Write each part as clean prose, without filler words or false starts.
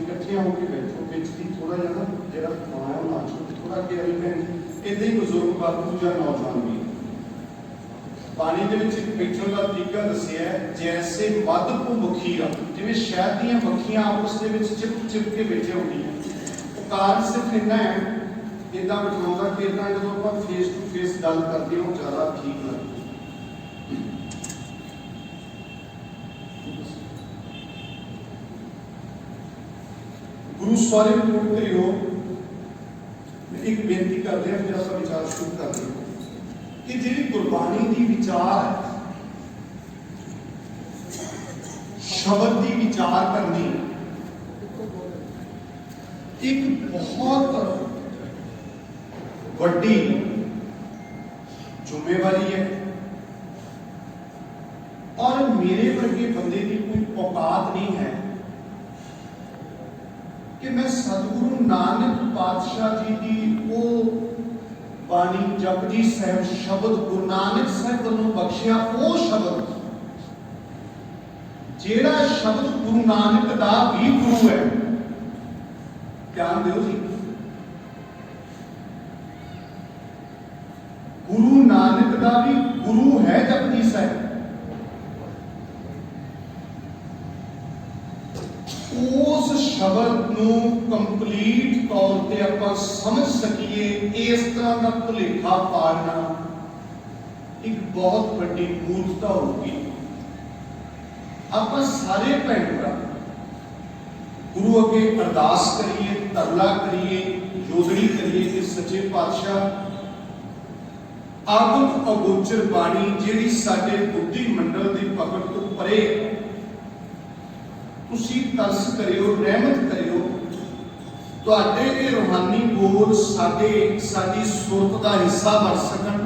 इकट्ठियां होकर बैठो, थोड़ा जरा थोड़ा कि इदां ही बजुर्ग बापू या नौजवान भी पानी के बैठने का तरीका दसिया जैसे मध को मखीरा जिवें शहद दी मक्खियां आपस में चिप चिप के बैठे होंगे कारण सिर्फ इन्ना है इदा बिठाऊंगा कि इदा जो आप फेस टू फेस गल करते हो ज़्यादा ठीक लगती गुरु सॉरी रिपोर्ट करियो एक बेनती करते हैं फिर आप विचार शुरू करते हैं कि जी गुरबाणी की विचार है शब्द की विचार करनी एक बहुत बड़ी जिम्मेवारी है और मेरे वर्गे बंदे की कोई औकात नहीं है कि मैं सतगुरु नानक पातशाह जी की वो बाणी जपजी साहब शब्द गुरु नानक साहब वालों बख्शिया वो शब्द जेड़ा शब्द गुरु नानक दा भी गुरु है ध्यान दो जी गुरु नानक दा भी गुरु है जपजी साहब उस शब्द को कंप्लीट तौर पर आप समझ सकिए इस तरह का भुलेखा पाड़ना एक बहुत बड़ी मूर्खता होगी आप सारे भैन भरा गुरु अगे अरदास करिए तरला करिए योजनी करिए कि सच्चे पातशाह आगम अगोचर बाणी जिहड़ी साडे बुद्धि मंडल की पकड़ तो परे तुसी तरस करियो रहमत करियो तुहाडे ये रूहानी बोल साडी सुरत का हिस्सा बन सकन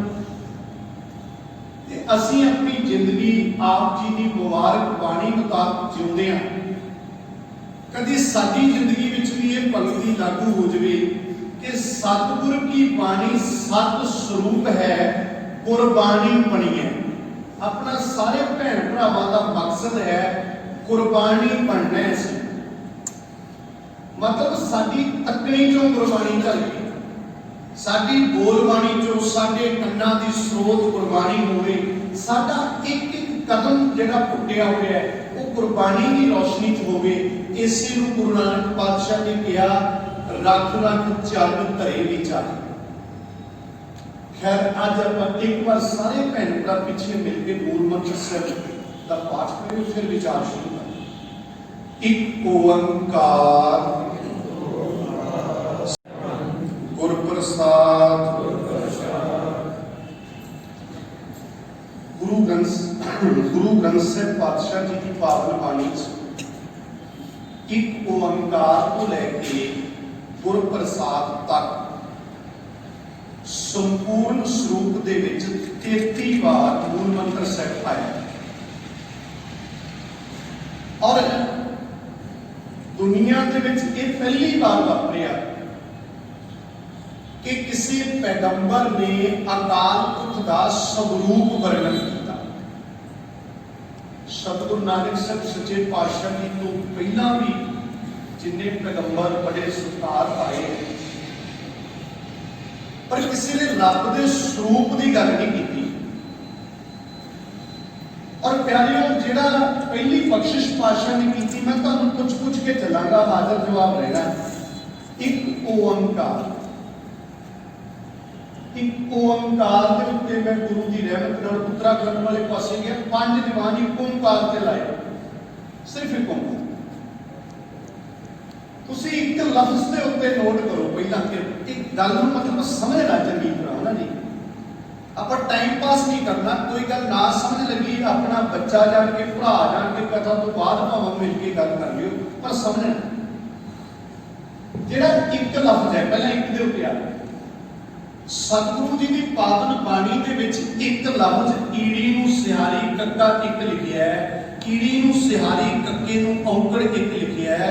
ते असीं अपनी जिंदगी आप जी की मुबारक बाणी मुताबिक जिउंदे हां कदी साडी जिंदगी विच भी ये पंक्ति लागू हो जाए कि सतगुर की बाणी सत स्वरूप है गुरबाणी बनी है अपना सारे भैन भरावां दा मकसद है गुरबाणी बनना है मतलब साडी तकनी चों गुरबाणी चलती साडी बोलबाणी चों साडे कन्नां दी स्रोत गुरबाणी होवे साडा एक एक कदम जिहड़ा पुट्टिया होया है वो गुरबाणी की रोशनी च होवे इसे नूं गुरु नानक पातशाह ने कहा रख रख चरण धरे विचार खैर अज आप एक बार सारे भैन भरा पिछे मिलकर मूल मंत्र साहब का पाठ करियो फिर विचार शुरू करें एक ओंकार गुर प्रसाद गुरु ग्रंथ साहिब पातशाह जी की पावन बाणी एक ओंकार को लेके गुर प्रसाद तक संपूर्ण स्वरूप दे विच 33 बार मूल मंत्र साहिब आया और दुनिया के विच ये पहली बार वापरिया कि किसी पैगंबर ने अकाल पुरख का स्वरूप वर्णन किया सतगुरु नानक साहब सच्चे पातशाह जी तो पहला भी जिन्ने पैगंबर बड़े सत्कार पाए पर किसी ने रब के स्वरूप की गल नहीं की और प्यारियों जिहड़ा पहली बख्शिश पातशाह ने की मैं तुहानूं पूछ के चलांगा हाजिर जवाब रहना एक ओंकार दे उत्ते मैं गुरु की रहमत नाल उत्तराखंड वाले पासे गया 5 दीवान एक ओंकार ते लाए सिर्फ एक ओंकार तुसी एक लफ्ज के उत्ते नोट करो पहला कि एक गल नूं मतलब समझना चंगी तरह ना जी आप टाइम पास नहीं करना कोई गल ना समझ लगी अपना बच्चा जान के भरा जान के कथा तो बाद भावें मिल के गल कर लियो पर समझना जेड़ा एक लफ्ज है पहला एक दे उत्ते आ सतगुरु जी की पावन बाणी दे विच एक लफ्ज ईड़ी नूं सिहारी कक्का एक लिखिया है ईड़ी नूं सिहारी कक्के नूं औंकड़ एक लिखिया है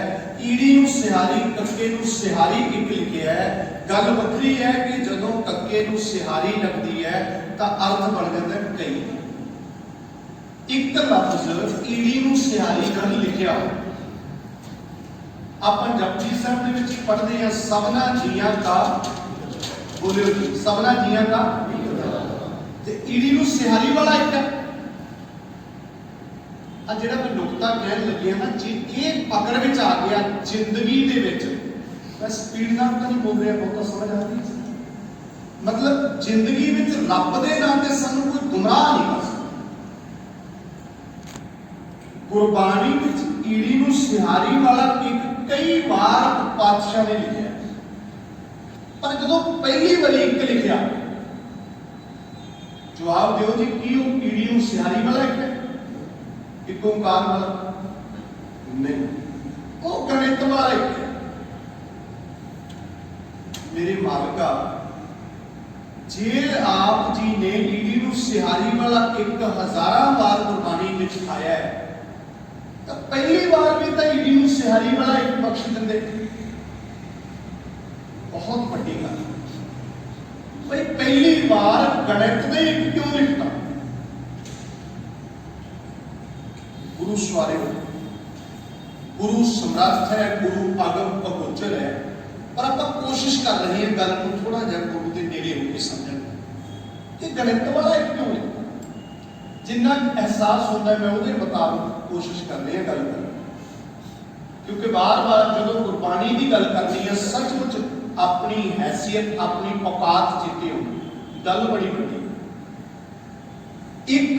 ईड़ी नूं सिहारी कक्के नूं सिहारी एक लिखिया है गल वखरी है कि जदों कक्के नूं सिहारी लगती है तो अर्थ बन जाता है कई एक लफ्ज ईड़ी नूं सिहारी कर लिखिया आप जपजी साहब दे विच पढ़दे हैं सबना जियां का बोलियो जी, सबना जिया का ते ईड़ी नूं सिहारी वाला एक है। आ जिहड़ा मैं नुकता कहन लगी ना जी, ये पकड़ विच आ गया जिंदगी दे विच। मैं स्पीड नाल तां नहीं बोल रहा, बहुत समझ आ रही। मतलब जिंदगी विच रब दे नाम ते सानूं कोई गुमराह नहीं कर सकदा। गुरबाणी विच ईड़ी नूं सिहारी वाला एक कई बार पातशाह ने लिखिया, पर जदों पहली बारी एक लिखिया, जवाब दिओ जी की वो ईड़ी नूं सिहारी वाला एक है, एक ओंकार वाला नहीं, वो गणित वाला एक है। मेरे मालिका, जे आप जी ने ईड़ी नूं सिहारी वाला एक हजारां बार गुरबाणी विच आया है, तो पहली बार भी तो ईड़ी नूं सिहारी वाला एक बख्श दिंदे। बहुत बड़ी गल भाई, पहली बार गणित दे एक क्यों लिखता? गुरु सवारे, गुरु समर्थ है, गुरु आगम अगोचर है, पर आप कोशिश कर रहे हैं गल को थोड़ा जिहा गुरु के नेड़े होकर समझने कि गणित वाला एक क्यों लिखता। जिन्ना एहसास होता है मैं उसके मुताबिक कोशिश कर रहे हैं गल करने, क्योंकि बार बार जो गुरबाणी की गल करनी है सचमुच अपनी हैसियत अपनी औकात चेते हो, गल बड़ी बड़ी। एक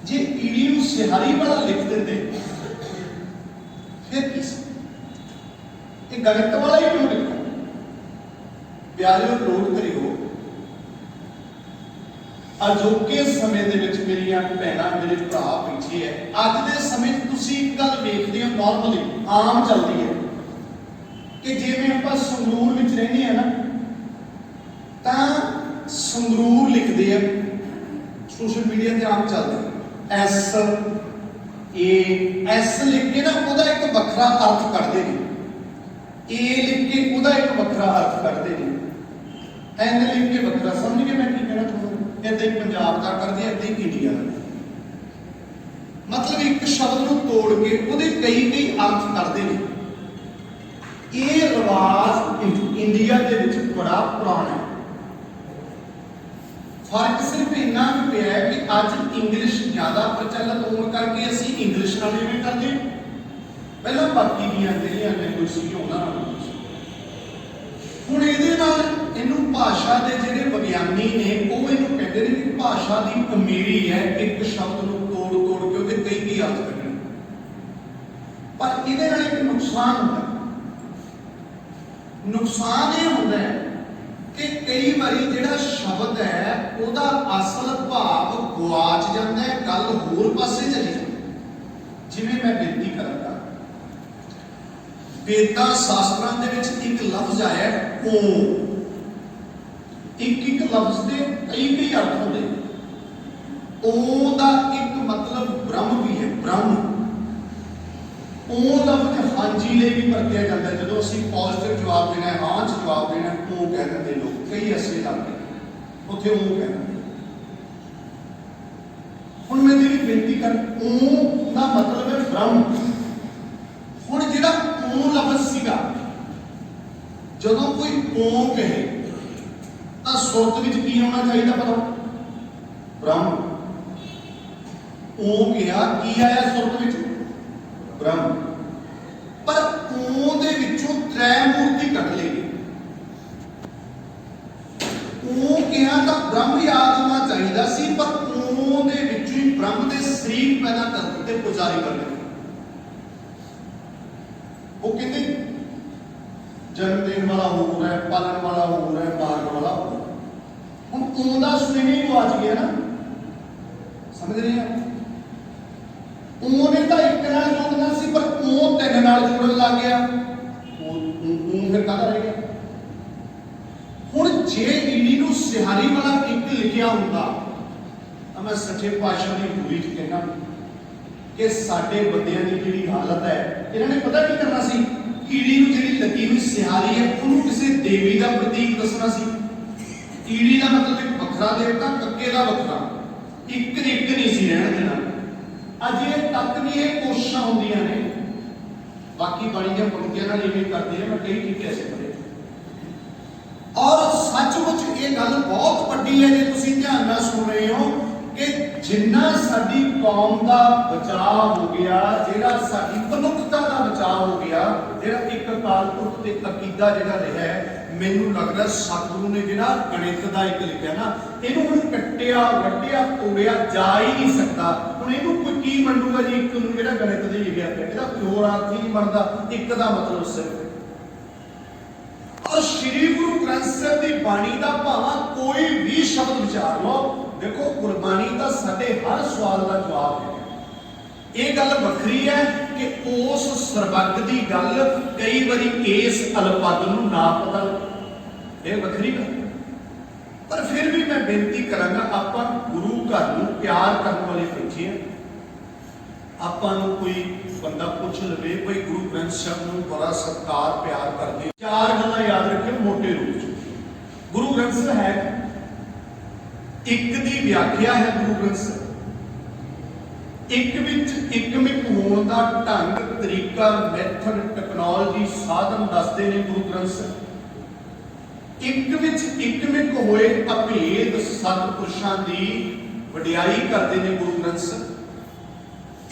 जे ईड़ी नूं सिहारी वाला लिख देते फिर किस गणित वाला ही क्यों लिखा? प्यारे नोट करियो, अजोके समय दे विच मेरियां भैणां मेरे भरा बैठे है, अज दे समय तुसीं एक गल वेखदे हो नॉर्मली आम चलदी है कि जिवें आपां संगरूर विच रहने हैं ना, तां संगरूर लिखदे हैं सोशल मीडिया ते आम चलदे एस ए एस लिख के ना उहदा एक वखरा अर्थ कढदे ने, ए लिख के उहदा एक वखरा अर्थ कढदे ने, एन लिख के वखरा। समझ गए मैं की कहना चाहुंदा? इदां पंजाब का करदे, इदां इंडिया का, मतलब एक शब्द नूं तोड़ के उहदे कई कई अर्थ करदे ने। ये रिवाज इंडिया के विच बड़ा पुराना है। फर्क सिर्फ इन्ना भी पिया है कि अज इंग्लिश ज्यादा प्रचलित होने करके असीं इंग्लिश नाल इवें करदे, पहलां बाकी दीयां जिहड़ियां लैंग्वेज सी उहनां नाल। हुण इहदे नाल इहनूं भाषा दे जिहड़े विग्यानी ने ਉਹ ਇਹਨੂੰ ਕਹਿੰਦੇ ਨੇ कि भाषा की अमीरी है, एक शब्द नूं तोड़ तोड़ के ਉਹਦੇ कई कई अर्थ कढणे। पर ਇਹਦੇ ਨਾਲ एक नुकसान ਹੁੰਦਾ है। नुकसान ये होता है कि कई बारी जिहड़ा शब्द है ਉਹਦਾ असल भाव गुआच जाता है, गल होर पासे चली जाती है। जिवें मैं बेनती करांगा, वेदां शास्त्रां दे विच एक लफ्ज आया ओम, एक एक लफ्ज के कई कई अर्थ होंदे। ओम का एक मतलब ब्रह्म भी है, ब्रह्म। ओम लफ्ज हांजी ले भी वरतिया जाता है, जो असीं पॉजिटिव जवाब देना है, हां च जवाब देना है, ओम कह देंगे लोग, कई ऐसे लगते उत्थे ओम कह देंगे। हुण मैं जी बेनती कर, ओम का मतलब है ब्रह्म। हुण जिहड़ा ओम लफ्ज सीगा, जदों कोई ओम कहे तो सुरत विच की होना चाहिए पता? ब्रह्म। ओम कहा की आया सुरत विच? ब्रह्म। पर ओम दे विचों त्रै मूर्ति कट लेगी। ओम कहा तो ब्रह्म याद होना चाहिए सी, पर ओम दे विचों ही ब्रह्म दे शरीर पैदा कर दिते पुजारी करके। वो कहते जन्म देने वाला हो रहा है, पालन वाला हो रहा है, मारने वाला हो रहा है। हम ओम का सुने ही गुआच गया ना, समझ रहे हैं? ओम ने तो एक नाल जोड़ना सी, पर ओम तीन नाल जोड़न लग गया, ओम फिर कहता रह गया। हुण जे ईड़ी नूं सिहारी वाला एक लिखिया हुंदा तां मैं सच्चे पातशाह दी हजूरी च कहना कि साडे बंदियां दी जिहड़ी हालत है, इन्हां ने पता की करना सी, ईड़ी नूं जिहड़ी लगी हुई सिहारी है उहनूं किसी देवी का प्रतीक दसना सी। ईड़ी का मतलब एक वखरा देवता, कक्के का वखरा, एक नहीं सी रहन देना। अजे तक भी ये कोशिशां होंदियां ने, बाकी बाणी दी पंक्तियां नाल इवें करदे हैं। मैं कई ठीक ऐसे पढ़े सचमुच ये गल बहुत वड्डी है जे तुसीं ध्यान नाल सुन रहे हो कि जिन्ना साडी कौम दा बचाव हो गया, जिहड़ा साडी मनुखता दा बचाव हो गया, जिहड़ा एक अकाल पुरख ते अकीदा जिहड़ा रहा है, मैनूं लगदा सतगुरु ने जिहड़ा गणित दा एक लिखिआ ना, इहनूं हुण कट्टिआ वड्डिआ तोड़िआ जा ही नहीं सकदा। हुण इहनूं कोई की मंडूगा जी, एक नूं जिहड़ा गणित दे लिखिआ पिਆ, इहदा कोई होर अर्थ ही नहीं बनदा, एक दा मतलब सिर्फ। और श्री गुरु ग्रंथ साहिब की बाणी का भावां कोई भी शब्द विचार लो, देखो गुरबाणी का साडे हर सवाल का जवाब है। ये गल वखरी है कि उस सरबग की गल कई बारी इस अलपद नूं ना पता, ये वखरी गल। पर फिर भी मैं बेनती करांगा, आपां गुरु घर नूं प्यार करने वाले बैठे हैं, आपां नूं कोई बंदा पूछ लवे भाई गुरु ग्रंथ साहिब नूं बड़ा सत्कार प्यार करदे, चार गल्लां याद रखियो मोटे रूप च। गुरु ग्रंथ साहिब है एक दी व्याख्या है, गुरु ग्रंथ साहिब एक विच एकमिक होण दा ढंग तरीका मैथड टैक्नोलॉजी साधन दसदे ने गुरु ग्रंथ साहिब। एक विच एकमिक होए अभेद सतपुरुषां दी वडियाई करदे ने गुरु ग्रंथ साहिब।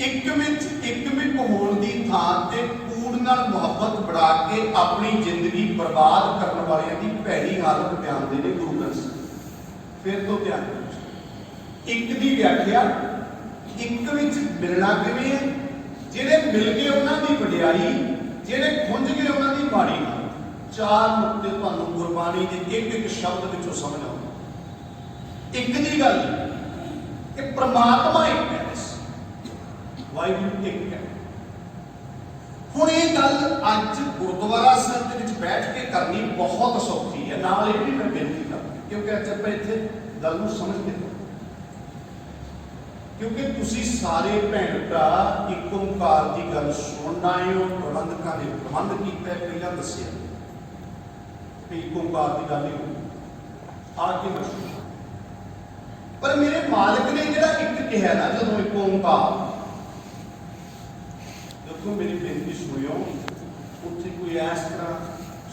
एक विच एकमिक होण दी थां ते कूड़ नाल मुहब्बत बढ़ा के अपनी जिंदगी बर्बाद करने वालियां दी भैड़ी हालत बयान दे ने गुरु ग्रंथ साहिब। फिर तो ध्यान रखो, एक दी व्याख्या एक विच मिलना किवें है, जिहड़े मिल गए उन्हां दी वडियाई, जिहड़े खुंज गए उन्हां दी माड़ी हालत। चार नुक्ते तुहानूं गुरबाणी दे एक एक शब्द विचों समझ आउंदा। एक दी गल कि परमात्मा एक है, वाहिगुरू एक है। हुण ये गल अज गुरुद्वारा साहिब दे विच बैठ के करनी बहुत सौखी है, नाल ये भी मैं बेनती करदा क्योंकि अज आपां इत्थे गल नूं समझदे हां, क्योंकि तुसीं सारे भैण भरा एक ओंकार की गल सुन आए हो, प्रबंधकां ने प्रबंध कीता है, पहलां दस्सिआ कि एक ओंकार की गल नहीं आके दस्सो। पर मेरे मालिक ने जिहड़ा एक कहा ना, जदों एक ओंकार, देखो मेरी बेनती सुनियो, उत्थे कोई इस तरह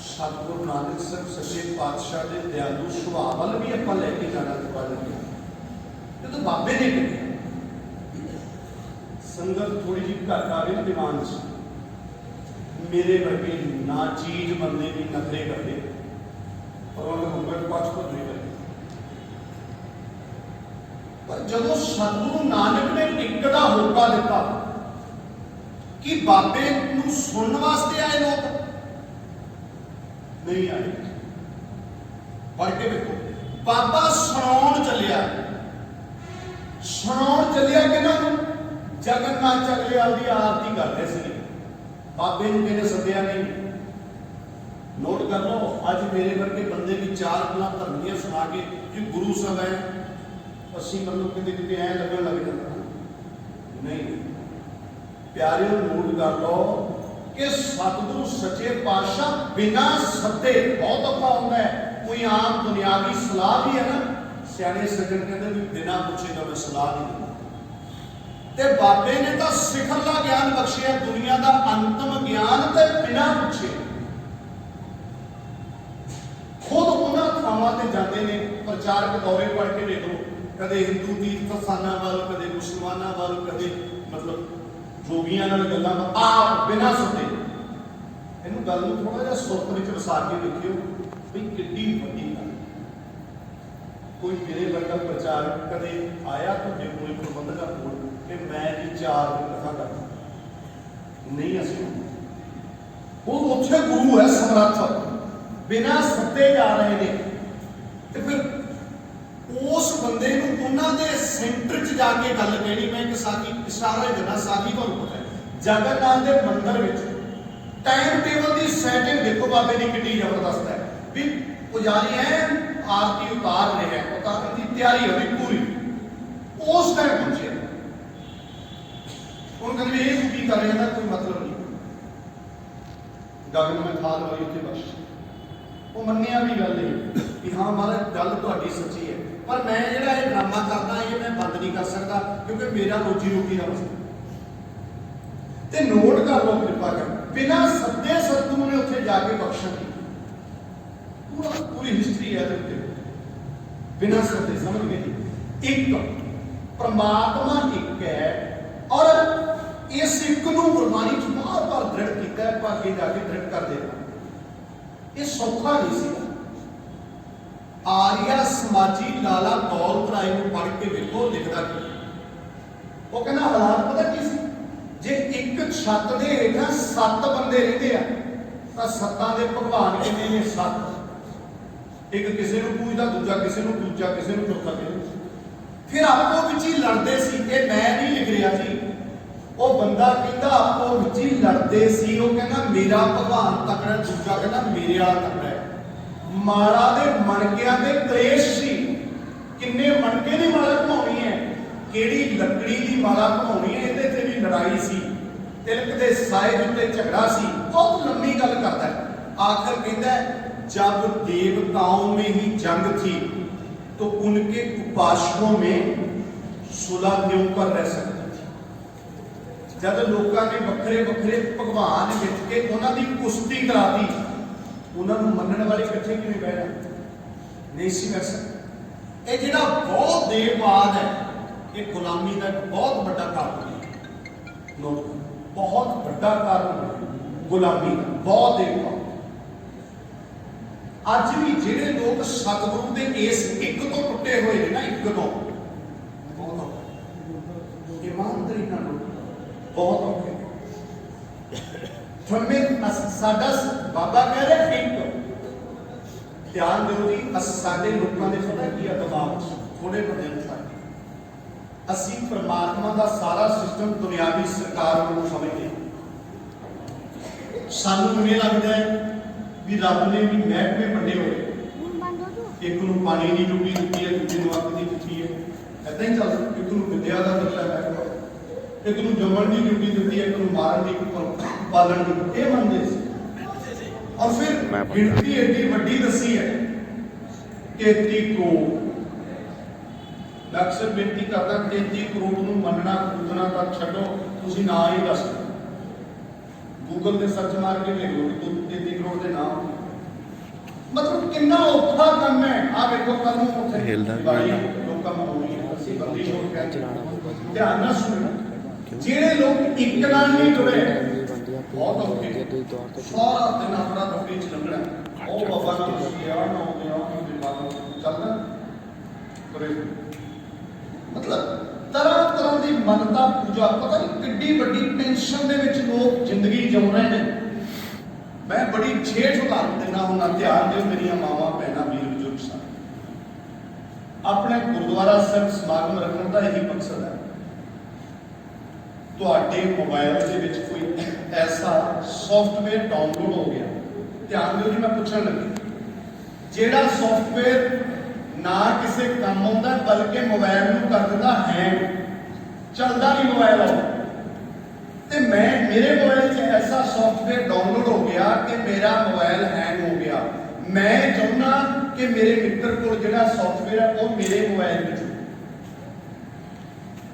सतगुरु नानक साहब सच्चे पातशाह के दयालु सुभाव वाल भी आपां लैके जाना थोड़ा जिहा। जदों बाबे ने कहा संगत थोड़ी जी घट आवे ना दिमाग च, मेरे वर्गे ना चीज बंदे की नखरे करते, पर उन्होंने होगा पछ नहीं करते। पर जदों सतगुरु नानक ने एक दा होका दिता कि बाबे नूं सुनने वास्ते आए लोग नहीं आए, पढ़ के देखो, बाबा सुनाउण चलिया, सुनाउण चलिया किन्हां नूं? जगन्नाथ चलियाल दी आरती करते सी, बाबे नूं किहने सद्दिया नहीं। नोट कर लो, अज मेरे वर्गे बंदे भी चार गल्लां धर्मियां सुना के कि गुरु साहब है, असीं मतलब किते किते ऐ लगन लग जांदा नहीं। प्यारिओ नोट कर लो कि सतगुरु सच्चे पातशाह बिना सद्दे, बहुत औखा होंदा है, कोई आम दुनियावी सलाह भी है ना, सियाणे सज्जण कहते भी बिना पुछे तो मैं सलाह नहीं दिंदा। ते बाबे ने तो सिखरला ज्ञान बख्शिया, दुनिया का अंतिम ज्ञान ते बिना पुछे। खुद उन्हां थावां ते जाते ने, प्रचारक दौरे पढ़ के देखो, कदे हिंदू तीर्थ स्थानां वाल, कदे मुसलमानां वाल, कदे मतलब जोगियां नाल गल्लां, आप बिना सद्दे। इहनूं गल नूं थोड़ा जिहा सुरत विच वसा के देखियो भी किड्डी वड्डी गल। कोई मेरे वर्गा प्रचारक कदे आया तुहाडे कोल प्रबंधकां कोल कि मैं जी 4 दिन कथा करदा नहीं, असीं वो उत्थे गुरु है समर्थ, बिना सत्ते जा रहे ने, ते फिर उस बंदे नूं उन्हां दे सेंटर च जाके गल कहनी। मैं एक साखी इशारा ही देना, साखी तुहानूं पता है जगन्नाथ दे मंदिर विच टाइम टेबल की सैटिंग देखो बाबे की कितनी जबरदस्त है भी पुजारी है आरती उतार रहे हैं, उतारने की तैयारी होगी पूरी, उस टाइम पहुंचे उन्होंने कहते ये की कर रहे हैं, कोई मतलब नहीं। गगन में थाल वाली उत्थे बख्श वो मन्निया भी गल नहीं कि हाँ महाराज गल तुहाडी सच्ची है, पर मैं जिहड़ा ये ड्रामा करदा ये मैं बंद नहीं कर सकता क्योंकि मेरा रोजी रोटी का मसला। ते नोट कर लो कृपा कर, बिना सद्दे सतगुरु ने उत्थे जाके बख्शण की पूरी हिस्ट्री है। बिना सदे, समझ गए? एक परमात्मा एक है और इस एक नूं गुरबाणी च बार बार दृढ़ किया है, भागे जाके दृढ़ कर देना। ये सौखा नहीं सी। आर्या समाजी लाला दौलत राय को पढ़ के देखो लिखता कि वो कहना हालात पता की सी, जे एक छत दे हेठां 7 बंदे रहंदे आ तां 7 दे भगवान किन्ने ने? 7। एक किसी नूं पूजदा, दूजा किसी नूं, दूजा किसी नूं, चौथा किसी नूं। फिर आपो विच ही लड़दे सी। ये मैं नहीं लिख रहा जी, वो बंदा कहंदा आपो विच ही लड़दे सी। वो कहना मेरा भगवान तकड़ा, दूजा कहना मेरे वाला तकड़ा है। माला दे मणकियां दे कलेश सी। किन्ने मणके दी माला घुमाउणी है, केड़ी लकड़ी दी माला घुमाउणी है, इहदे ते भी लड़ाई सी। तिलक दे साए दे उत्ते झगड़ा सी। बहुत लंबी गल करदा है। आखिर कहंदा है जब देवताओं में ही जंग थी तो उनके उपासकों में सुलह क्यों कर रह सकती थी। जब लोगों ने वखरे वखरे भगवान जित के उन्हां दी कुश्ती करा दी, उन्होंने मनने वाले इकट्ठे क्यों बहना नहीं सी कर सकते। ये जिहड़ा बहुत देर बाद है, ये गुलामी का एक बहुत बड़ा कारण है। नोट, बहुत बड़ा कारण है गुलामी का, बहुत देर बाद। अज भी जिहड़े लोग सतगुरु के इस एक तो टुटे हुए हैं ना, एक तो बहुत ईमानदारी नाल बहुत औखे। साडा बाबा कह रहे एक ध्यान दो जी, साडे लोगों ने पता की दबाव थोड़े बंदे असी परमात्मा का सारा सिस्टम दुनियावी सरकार को समझते हैं। सानू इवें लगता है भी रब ने भी महकमे बंडे हुए, एक नूं पानी की ड्यूटी दी है, दूजे नूं अग की दी है, ऐसा ही चल। एक नूं विद्या का दिता है, एक नूं जमण की ड्यूटी दी है, एक नूं मारन की, पालन की, ये मनते थे। और फिर गिनती एडी वड्डी दसी है 33 करोड़। मैं अक्सर बेनती करता 33 करोड़ नूं मनना पूजना तक छड्डो, तुसीं ना ही दस गूगल ते सर्च मार के देख लो कि 33 करोड़ के नाम। मतलब कितना औखा काम है। आ देखो कल नूं उत्थे लोकां मनाउणी है, असीं बंदी छोड़ के ध्यान नाल सुणना। ਜਿਹੜੇ लोग एक नाल नहीं जुड़े बहुत औखे, सारा दिन अपना दुखी च लंघना। ਉਹ ਬਾਬਾ ਨਾਲ ਤੁਸੀਂ ਆ ਨਾ ਆਉਂਦੇ ਆ ਦਿਮਾਗ ਚੱਲਦਾ ਕਰੇ। मतलब तरह तरह की मनता पूजा, पता नहीं किड्डी वड्डी टेंशन दे विच लोग जिंदगी जिउ रहे हैं। मैं बड़ी छेठ उदाहरण देना हुंदा, ध्यान दिओ मेरियां मावां भैणां वीर बजुर्ग सन। अपने गुरुद्वारा साहिब समागम रखने का यही मकसद है। तुहाडे मोबाइल दे विच कोई ऐसा सॉफ्टवेयर डाउनलोड हो गया, ध्यान दिओ जी मैं पुछण लगी, जेड़ा सॉफ्टवेयर ना किसी काम आउंदा बल्कि मोबाइल नूं कर दिंदा हैंग, चलदा नहीं मोबाइल आओ। ते मैं मेरे मोबाइल से ऐसा सॉफ्टवेयर डाउनलोड हो गया कि मेरा मोबाइल हैंग हो गया। मैं चाहुंदा कि मेरे मित्र को जिहड़ा सॉफ्टवेयर है वो मेरे मोबाइल में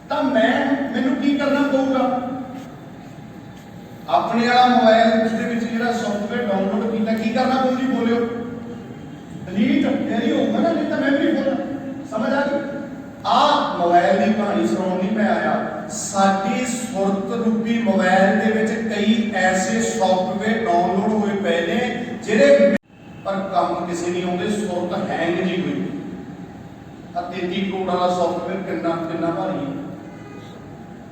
तां मैनूं की करना पऊगा, अपने वाला मोबाइल दे विच जिहड़ा सॉफ्टवेयर डाउनलोड कीता की करना पऊ जी, बोलियो डिलीट यही होगा ना, नहीं तो मैं भी बोला। समझ आ गई? आ मोबाइल की कहानी सुनाउण नहीं मैं आया। साडी सुरत रूपी मोबाइल दे विच कई ऐसे सॉफ्टवेयर डाउनलोड हुए पए ने जिहड़े पर काम किसी नहीं आउंदे, सुरत हैंग नहीं हुई। 33 करोड़ वाला सॉफ्टवेयर कितना कितना भारी है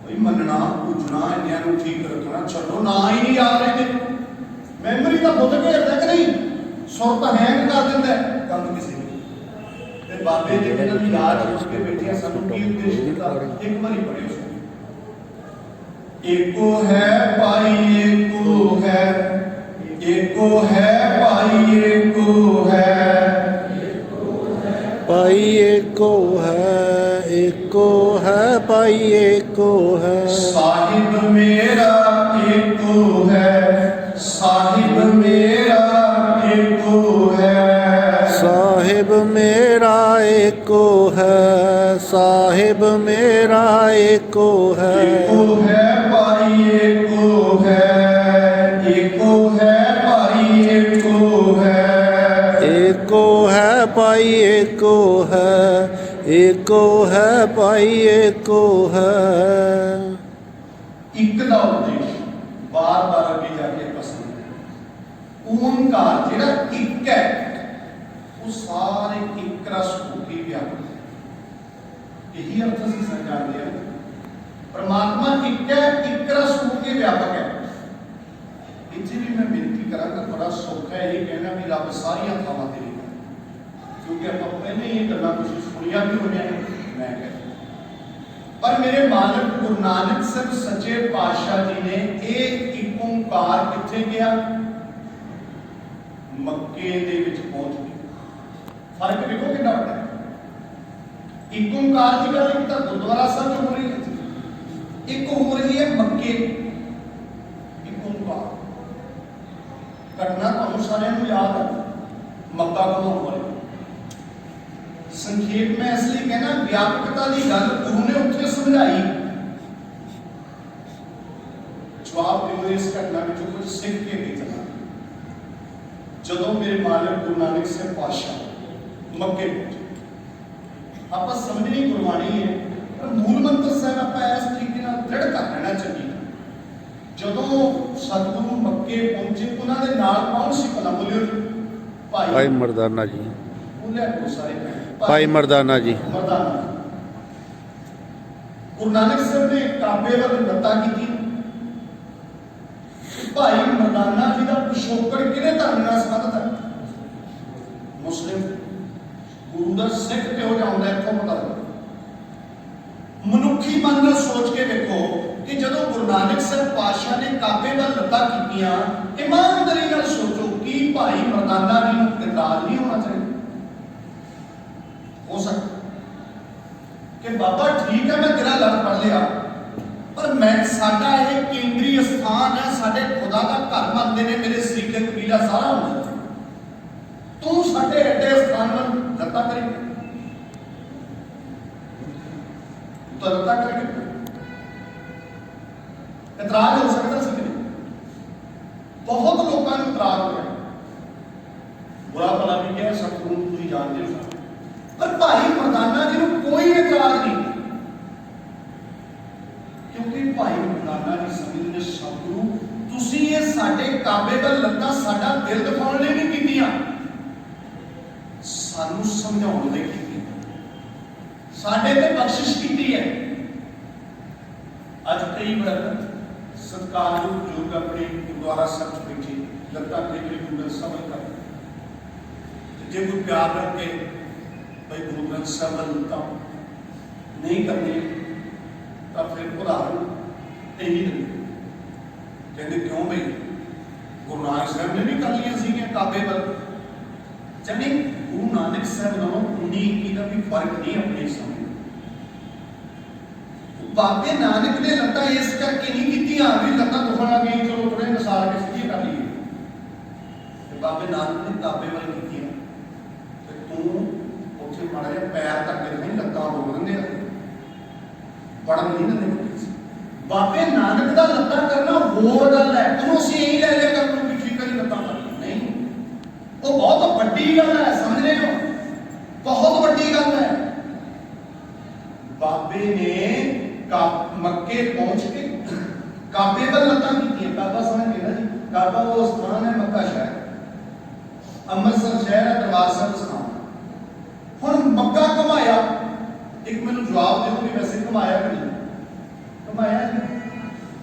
भाई। मनना पूजना इन्हां नूं ठीक रखना छड्डो, ना ही नहीं याद रहिंदे। मैमोरी तो बुद्ध घेरदा कि नहीं, सुरत हैंग कर दिंदा है काम किसी ने। ते बाबे जी जिन्हां दी याद रख के बैठे सानूं की उद्देश दिता, एक बारी पढ़ियो। एको है भाई एको है, एको है भाई एको है, भाई एको है, एको है भाई एको है। साहिब मेरा एको है, साहिब मेरा एको है, साहिब मेरा एको है, साहिब मेरा एको है। एको है भाई एको है, एको है भाई एको है, एको है ਭਾਈ ਏਕੋ ਹੈ ਭਾਈ ਏਕੋ ਹੈ। ਇੱਕ ਦਾ ਉਪਦੇਸ਼ ਬਾਰ-ਬਾਰ ਅੱਗੇ ਜਾ ਕੇ ਪਸੰਦ ਓਮਕਾਰ ਜਿਹੜਾ ਇੱਕ ਹੈ ਉਹ ਸਾਰੇ ਇੱਕ ਰਸ ਹੋ ਕੇ ਵਿਆਪਕ ਹੈ। ਇਹੀ ਅਰਥ ਅਸੀਂ ਸਮਝਾਉਂਦੇ ਹਾਂ ਪਰਮਾਤਮਾ ਇੱਕ ਹੈ, ਇੱਕ ਰਸ ਹੋ ਕੇ ਵਿਆਪਕ ਹੈ। ਇੱਥੇ ਵੀ ਮੈਂ ਬੇਨਤੀ ਕਰਾਂਗਾ ਬੜਾ ਸੌਖਾ ਹੈ ਇਹ ਕਹਿਣਾ ਵੀ ਰੱਬ ਸਾਰੀਆਂ ਥਾਵਾਂ ਤੇ ਹੈ, ਕਿਉਂਕਿ ਆਪਾਂ ਪਹਿਲੇ ਇਹ ਗੱਲਾਂ ਤੁਸੀਂ ਸੁਣੀਆਂ ਵੀ ਹੋਣੀਆਂ ਨੇ। ਮੈਂ ਕਹਿੰਦਾ ਪਰ ਮੇਰੇ ਮਾਲਕ ਗੁਰੂ ਨਾਨਕ ਸਾਹਿਬ ਸੱਚੇ ਪਾਤਸ਼ਾਹ ਜੀ ਨੇ ਇਹ ਇੱਕ ਓਂਕਾਰ ਕਿੱਥੇ ਗਿਆ? ਮੱਕੇ ਦੇ ਵਿੱਚ ਪਹੁੰਚ ਗਏ। ਫਰਕ ਵੇਖੋ ਕਿੰਨਾ ਵੱਡਾ ਹੈ। ਇੱਕ ਓਂਕਾਰ ਦੀ ਗੱਲ ਇੱਕ ਤਾਂ ਗੁਰਦੁਆਰਾ ਸਾਹਿਬ ਚ ਹੋ ਰਹੀ ਹੈ, ਇੱਕ ਹੋ ਰਹੀ ਹੈ ਮੱਕੇ। ਇੱਕ ਓਂਕਾਰ ਘਟਨਾ ਤੁਹਾਨੂੰ ਸਾਰਿਆਂ ਨੂੰ ਯਾਦ ਹੈ, ਮੱਕਾ ਘੁਮਾਉਣ ਵਾਲੀ। ਸੰਖੇਪ ਮੈਂ ਇਸ ਲਈ कहना व्यापकता की गल गुरु ने उत्थे समझाई। जवाब दिओ इस घटना में कुछ सीख के नहीं चला। जदों मेरे मालिक गुरु नानक साहब पातशाह मक्के आप समझनी गुरबाणी है पर मूल मंत्र साहब आप इस तरीके दृढ़ कर लेना चाहिए। जदों सतगुरु मक्के पहुंचे उन्होंने नाल कौन सी भला बोलियो? भाई मर्दाना जी। बोलिया तो सारे भाई मर्दाना जी। गुरु नानक साहब ने काबे वाल लत्ता की। भाई मर्दाना जी का पिछोकड़ किहड़े धर्म नाल संबंधित है? मुस्लिम। गुरु का सिख किहो जिहा हुंदा इत्थों पता लगदा। मनुखी मन नाल सोच के देखो कि जदों गुरु नानक साहब पातशाह ने काबे वाल लत्ता कीतियां, ईमानदारी नाल सोचो कि भाई मर्दाना जी नूं इतराज नहीं होना चाहिए? हो सकता कि बाबा ठीक है मैं तेरा लफ्ज पढ़ लिया पर मैं साडा ये केंद्रीय स्थान है, साडे खुदा का घर मनते ने मेरे सरीके कबीला सारा होना, तू साडे एडे स्थान में लत्ता करी तो लत्ता करके इतराज हो सकता सी नहीं? बहुत लोगों को इतराज हो गया, बुरा भला भी क्या सतगुरु तुसीं जानते हो पर भाई मर्दाना जी को कोई एतराज नहीं, क्योंकि भाई मर्दाना जी समझते सतगुरु तुसी ये साडे काबे वाल लत्तां साडा दिल दिखाउण लई नहीं कीतियां, सानू समझाउण लई कीतियां, साडे ते बख्शिश कीती है। अज कई बार सत्कारयोग बुजुर्ग अपने गुरुद्वारा साहब बैठे लत्तां कई गुरु समझ कर जे कोई प्यार रखे भाई गुरु ग्रंथ साहब लत्तां नहीं करनी तो फिर उदाहरण यही देंगे, कहते क्यों भाई गुरु नानक साहब ने भी कर लिया सीगियां काबे वाल। जाने गुरु नानक साहब नालों 19 का भी फर्क नहीं अपने समय। बाबे नानक ने लत्तां इस करके नहीं कीतियां भी लत्तां दुखण लग गई चलो थोड़े नसार के सीधी कर लीए, बाबे नानक ने काबे वाल कीतियां ते तू उत्थे माड़ा जिहा पैर तक नहीं लत्तां रोक दिंदे पढ़न नहीं दिंदे। बाबे नानक दा लत्तां करना होर गल है, ਉਹਨੂੰ ਅਸੀਂ ਇਹੀ ਲੈ ਲਿਆ ਕਰ ਨੂੰ ਪਿੱਛੇ ਕਰੀ लत्तां कर नहीं, वो बहुत बड़ी गल है, समझ रहे हो? बहुत बड़ी गल है। बाबे ने मक्के पहुंच के काबे वाल लत्तां कीतियां। काबा समझ गए ना जी? काबा वो स्थान है, मक्का शहर, अमृतसर शहर है, दरबार साहब स्थान। हुण मक्का घुमाया, एक मैनू जवाब दे कि वैसे घुमाया कि नहीं घुमाया जी?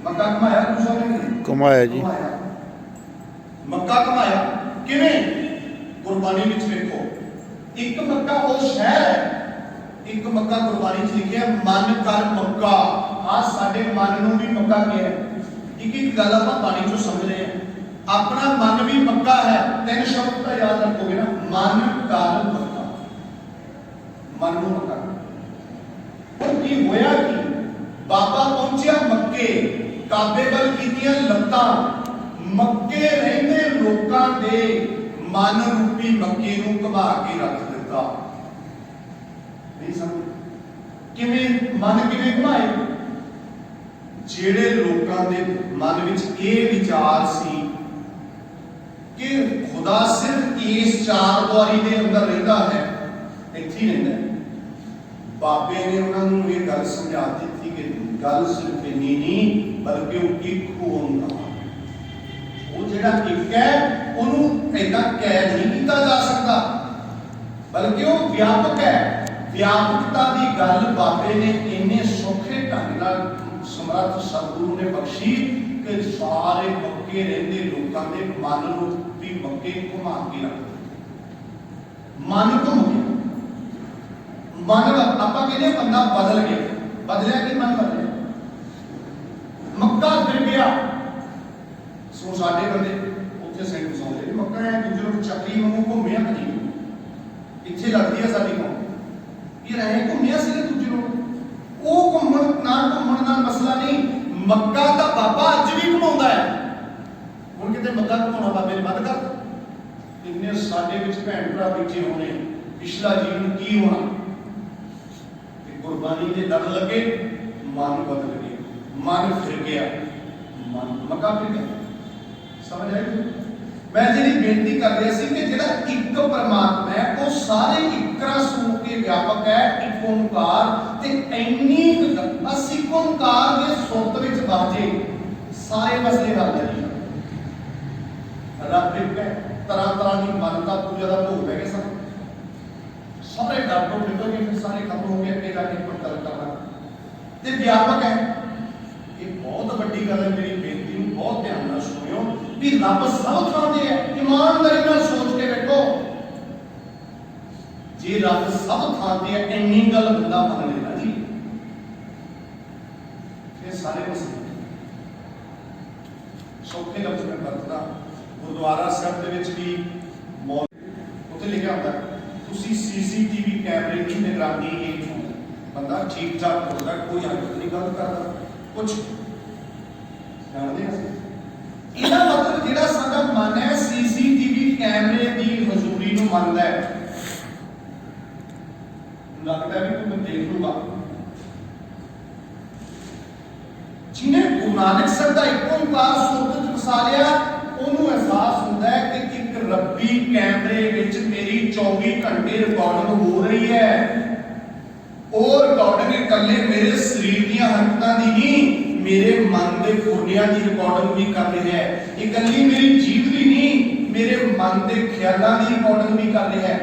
मक्का घुमाया गुरु साहब ने? घुमाया जी। मक्का घुमाया किवें? गुरबाणी विच देखो, एक मक्का वो शहर है, एक मक्का गुरबाणी च लिखिया मन कर मक्का। आ साडे मन नूं भी मक्का किया है। एक एक गल आपां बाणी चों समझ रहे हैं, अपना मन भी मक्का है। 3 शब्द तो याद रखोगे ना, मन कर मक्का, मन नूं मक्का। हुण की होया कि बाबा पहुंचिया मक्के, काबे वाल कीतियां लत्तां, मक्के रहिंदे लोकां दे मन रूपी मक्के नूं घुमा के रख दिता। नहीं समझ किवें मन किवें घुमाए? ਜਿਹੜੇ ਲੋਕਾਂ ਦੇ ਮਨ ਵਿੱਚ ਇਹ ਵਿਚਾਰ ਸੀ ਕਿ ਖੁਦਾ ਸਿਰਫ इस चार द्वारी के अंदर रहिंदा है, इत्थे ही रहिंदा है। बाबे ने उन्होंने ये गल समझा दी कि गल सिर्फ इन्नी नहीं बल्कि वो एक होंदा, वो जिहड़ा एक है उन्होंने ऐसा कैद नहीं किया जा सकता, बल्कि वो व्यापक है। व्यापकता की गल बाबे ने इन्ने सौखे ढंग नाल समर्थ सतगुरु ने बख्शी कि सारे मक्के रहंदे लोकां दे मन रूपी मक्के घुमा के रख मन घुम गया। मन आपां कहने बंदा बदल गया, बदलिया कि मन बदलिया, मक्का गिर गया। सो साडे बंदे उत्थे सेंट सौंदे मक्का है दूजे चक्री वांगू घुमिया कदी इत्थे लगदी है साडी कौम ये रहे घूमिया से दूजे लोग वो घूमन ना मसला नहीं। मक्का का बाबा अज भी घुमाउंदा है, हुण किते मक्का घुमाउणा बाबे ने बंद कर। इन्ने साडे विच भैण भरा बैठे होने पिछला जीवन की होना कि कुर्बानी दे लड़ लगे, मन बदल गए, मन फिर गया, मन मक्का फिर गया। समझ आई? मैं जी बेनती कर रहा सी कि जिहड़ा एक परमात्मा है वो सारे एक रस हो के व्यापक है, एक ओंकार ते इन्नी बस एक ओंकार के सुरत विच बाजे सारे मसले हल जाने। रब एक है, तरह तरह की मानता पूजा का भोग है सब सारे डर तो निकल गए, फिर सारे खत्म हो गए, अगे जाके पड़ताल करना ते व्यापक है। ये बहुत बड़ी गल है, मेरी बेनती में बहुत ध्यान नाल सुनियो भी रब सब थां ते है। ईमानदारी नाल सोच के देखो, जे रब सब थां ते है इन्नी गल बंदा मान लेना जी, फिर सारे मसले सौखे लफ्ज में बरतदा। गुरुद्वारा साहब दे विच भी उत्थे लिखिया होंदा तुसीं सीसीटीवी कैमरे की निगरानी ये बंदा ठीक ठाक होता, कोई हरकत नहीं गलत करता कुछ जानते हैं। ਇਹਦਾ मतलब ਜਿਹੜਾ ਸਾਡਾ ਮਨ ਹੈ सीसीटीवी कैमरे ਦੀ ਹਜ਼ੂਰੀ ਨੂੰ ਮੰਨਦਾ ਹੈ, ਲੱਗਦਾ ਵੀ ਕੋਈ ਦੇਖ ਲੂਗਾ। ਜਿਹਨੇ ਗੁਰੂ ਨਾਨਕ ਸਾਹਿਬ ਦਾ ਇੱਕ ਓਂਕਾਰ ਸੁਰਤ ਚ ਵਸਾ ਲਿਆ ਉਹਨੂੰ ਅਹਿਸਾਸ ਹੁੰਦਾ ਹੈ ਕਿ ਇੱਕ ਰੱਬੀ ਕੈਮਰੇ ਵਿੱਚ ਮੇਰੀ 24 ਘੰਟੇ ਰਿਕਾਰਡਿੰਗ ਹੋ ਰਹੀ ਹੈ। और रिकॉर्डिंग इकल्ले मेरे शरीर दी हरकतां दी नहीं, मेरे मन के फुरनियां की रिकॉर्डिंग भी कर रही है। इकल्ली मेरी जीव दी नहीं, मेरे मन के ख्यालों की रिकॉर्डिंग भी कर रही है।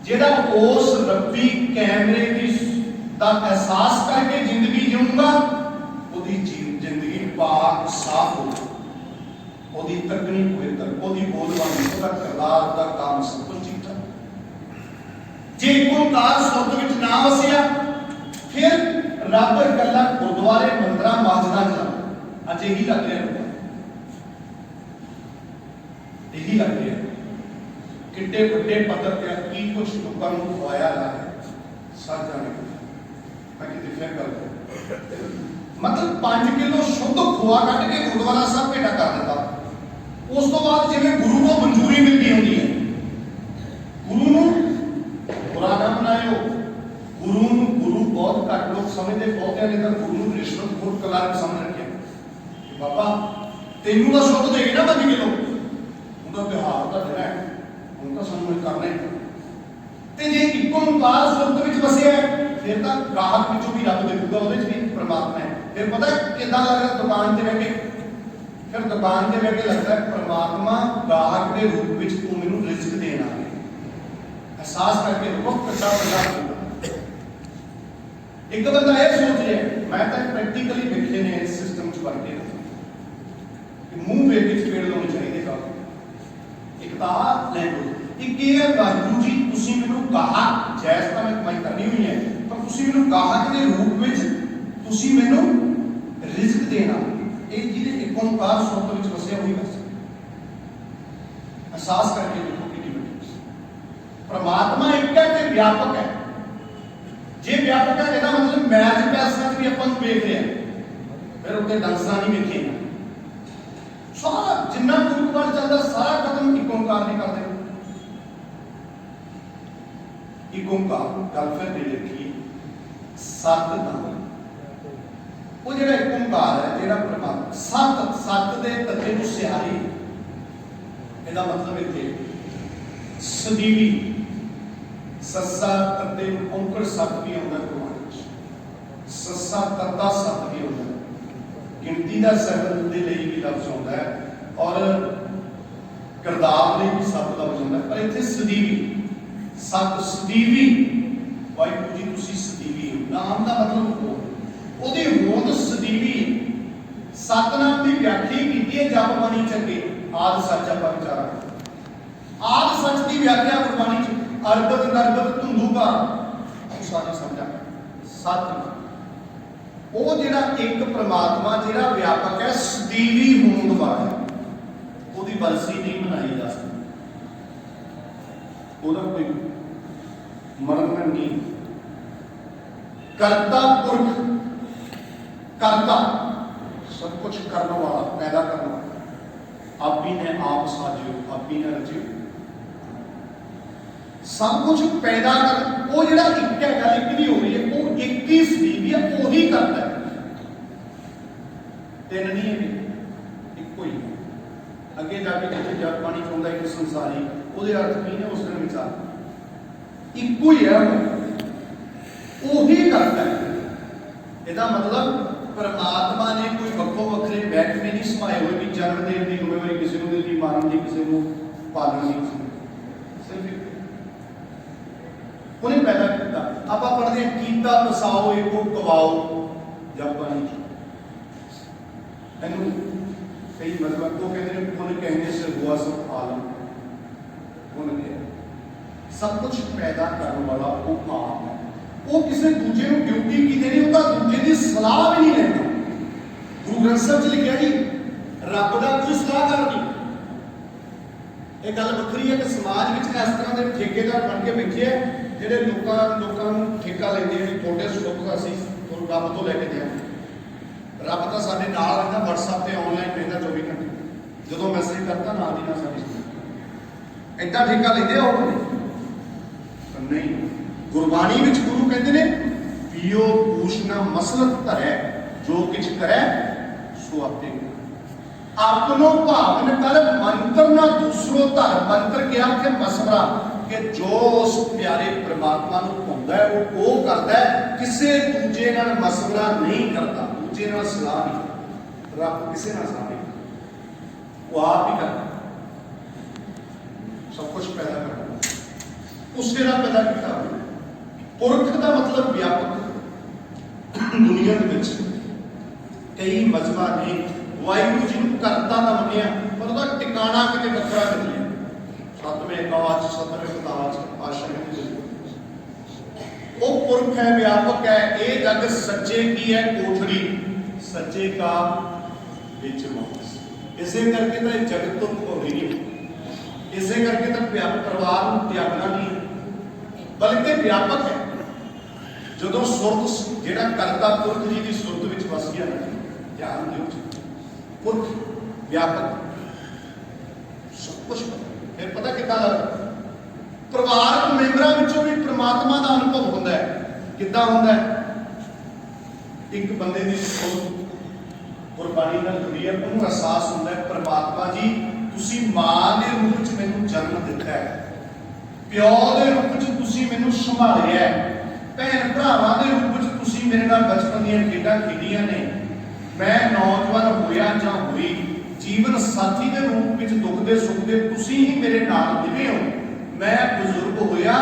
जेड़ा उस रब्बी कैमरे की दा एहसास करके जिंदगी जीऊंगा ओदी जिंदगी पाक साफ हो, ओदी तकनी पवित्र, ओदी बोलबानी, ओदा किरदार, ओदा काम सब कुछ ठीक ठाक। जे ओंकार सुरत विच ना वसिया फिर रब गल्लां गुरुद्वारे मंदिरां मस्जिदां च अज यही लग रहा, यही लग रहा किड्डे वड्डे पद्धर ते की कुछ लोकां नूं खवाया ला है सब जाने। मैं किते फिर गल मतलब 5 किलो शुद्ध खोआ कट के गुरुद्वारा साहब भेटा कर दिता। उस तो बाद जिवें गुरु को मंजूरी मिलती होंदी है, गुरु नूं बुरा ना बनायो। गुरु बहुत घट लोग समझते, बहुत ने तो गुरु रिश्वत खुद कलाक समझ रखे बाबा तेनू तो शुद्ध देगी ना 5 किलो उनका व्यवहार तो देना है, उनका समझ करना है। ते जे एक ओंकार सुरत विच वसिया फिर तो गाहक विचों भी रब देखूगा, उहदे च भी परमात्मा है। फिर पता है किदां लगदा दुकान ते बैठ के, फिर दुकान ते बैठ के लगता है परमात्मा गाहक के रूप विच तू मैनूं रिज़्क देना है। एहसास करके देखो कितना बड़ा एक बंदा यह सोच रहा है, मैं तो प्रैक्टिकली देखे ने इस सिस्टम च बढ़ के कि मुंह वेख के चपेड़ लानी चाहिए का एक लैंग्वेज एक है वाहिगुरू जी तुसीं मैनूं कहा जैस तां मैं कमाई करनी हुई है पर तुसीं मैनूं गाहक के रूप विच तुसीं मैनूं रिज़्क देना। ये जिहदे एक ओंकार सुरत विच वसिया हुई बस एहसास करके देखो परमात्मा एक है ते व्यापक है। जे व्यापक है ਇਹਦਾ मतलब मैच पैसा भी अपन देख रहे हैं, फिर ਉੱਤੇ ਡਾਂਸਰਾਂ नहीं ਵੇਖੇ सारा जिन्ना गुरुकुल चलता सारा खत्म एक ओंकार नहीं करते। एक ओंकार गल फिर दे रखी सत नाम वो जो एक ओंकार है जो परमात्मा सत सत के तत्वे को सिहारी ਇਹਦਾ मतलब इतने ਸਦੀਵੀ ਸੱਸਾ ਤੱਤੇ ਨੂੰ ਔਂਕੜ ਸੱਤ ਵੀ ਆਉਂਦਾ ਗੁਰਬਾਣੀ ਚ, ਸੱਸਾ ਤੱਤਾ ਸੱਤ ਵੀ ਆਉਂਦਾ, ਗਿਣਤੀ ਦਾ ਸਹਿਤ ਦੇ ਲਈ ਵੀ ਲਫ਼ਜ਼ ਆਉਂਦਾ ਹੈ ਔਰ ਕਿਰਦਾਰ ਲਈ ਵੀ ਸੱਤ ਲਫ਼ਜ਼ ਆਉਂਦਾ, ਪਰ ਇੱਥੇ ਸਦੀਵੀ ਸੱਤ ਸਦੀਵੀ ਵਾਹਿਗੁਰੂ ਜੀ ਤੁਸੀਂ ਸਦੀਵੀ ਹੋ, ਨਾਮ ਦਾ ਮਤਲਬ ਉਹਦੀ ਹੋਂਦ ਸਦੀਵੀ। ਸਤਨਾਮ ਦੀ ਵਿਆਖਿਆ ਕੀਤੀ ਹੈ ਜਪ ਬਾਣੀ ਚੱਗੇ ਆਦਿ ਸੱਚ ਆਪਾਂ ਵਿਚਾਰਾਂ, ਆਦਿ ਸੱਚ ਦੀ ਵਿਆਖਿਆ ਗੁਰਬਾਣੀ ਚ ਅਰਬਤ ਨਰਬਤ ਧੁੰਦੂਕਾ ਸਾਡੀ ਸਮਝਾ ਸਤ ਉਹ ਜਿਹੜਾ ਇੱਕ ਪ੍ਰਮਾਤਮਾ ਜਿਹੜਾ ਵਿਆਪਕ ਹੈ ਸਦੀਵੀ ਹੋਂਦ ਵਾਲਾ ਹੈ, ਉਹਦੀ ਬਰਸੀ ਨਹੀਂ ਮਨਾਈ ਜਾ ਸਕਦੀ, ਉਹਦਾ ਕੋਈ ਮਰਨ ਨਹੀਂ। ਕਰਤਾ ਪੁਰਖ ਕਰਤਾ सब कुछ करने वाला पैदा करने वाला आप ही ने आप साजियो आप ही ने रचियो सब कुछ पैदा कर वो जिहड़ा एक है गल एक नहीं हो रही है वो एक ही सदीव है वो ही करता है तीन नहीं है एक ही अगे जाके जिथे जग पानी चाहता एक संसारी वो अर्थ की ने उस दिन विचार एक ही है वो ही करता है। ਇਹਦਾ ਮਤਲਬ परमात्मा ने कोई ਵੱਖੋ ਵੱਖਰੇ ਬੈਠ में नहीं समाये हुए कि जन्म देने की जिम्मेवारी किसी को देती, मारन की किसी को पालन नहीं, सिर्फ उन्हें पैदा किया। आप पढ़ते हैं कीता बसाओ एको गवाओ जब पानी कई मतलब वो कहते हैं उन्हें कहने से हुआ सब आलम, उन्हें सब कुछ पैदा करने वाला वो आप है, वो किसी दूजे को ड्यूटी की नहीं होता, दूजे की सलाह भी नहीं लेता। गुरु ग्रंथ साहिब च लिखा जी रब का कोई सलाहकार नहीं। ये गल वक्री है कि समाज में इस तरह के ठेकेदार बन के बैठे हैं जिहड़े लोगों ठेका लेंदे हैं थोड़े सुख असीं रब तो लैके देंगे, रब तो साडे नाल रहिंदा WhatsApp ते ऑनलाइन रहिंदा 24 घंटे, जदों मैसेज करता नाल दी नाल साडी ऐਡਾ ठेका लेंदे हो नहीं। गुरबाणी विच गुरु कहते ने पियो पूछना मसलत धरै जो किछ करे सो आपे अपनो भावन कर मंत्र ना दूसरो धर। मंत्र क्या कि मसवरा कि जो उस प्यारे परमात्मा नूं पाउंदा है वो करदा है, किसी दूजे नाल मसवरा नहीं करता, दूजे नाल सलाह नहीं, रब किसी नाल सलाह नहीं, वो आप ही करदा सब कुछ पैदा करदा उसने नाल पैदा किया। पुरख का मतलब व्यापक दुनिया कई मजहबां ने वाहिगुरू जी को करता ना मनिया पर उसका टिकाणा किते वखरा निकलिया, सतवें काज सतवें काज आशा वो पुरख है व्यापक है। ये जग सच्चे की है कोठड़ी सच्चे का विच वापस, इसे करके तो जगत तो भोरी नहीं, इसे करके तो परिवार त्यागना नहीं बल्कि व्यापक है। जो सुरत जिहड़ा करता पुरख जी की सुरत विच वस गया ना, ध्यान दिओ पुरख व्यापक सब कुछ फिर पता कितना लगता परिवारक मैंबरां विचों भी परमात्मा का अनुभव होंदा है। किद्दां होंदा है? एक बंदे की सोच गुरबाणी नाल जुड़ी है, उन्होंने एहसास होंदा है परमात्मा जी तुसीं मां दे रूप विच मैनूं जन्म दिता है, प्यो दे रूप विच तुसीं मैनूं संभालिया है, भैन भरावां दे रूप विच तुसीं मेरे नाल बचपन दीयां खेडां खेडियां ने, मैं नौजवान होया जां होई जीवन साथी के रूप विच दुख दे सुख दे तुसीं ही मेरे नाल निभे हो, मैं बुजुर्ग होया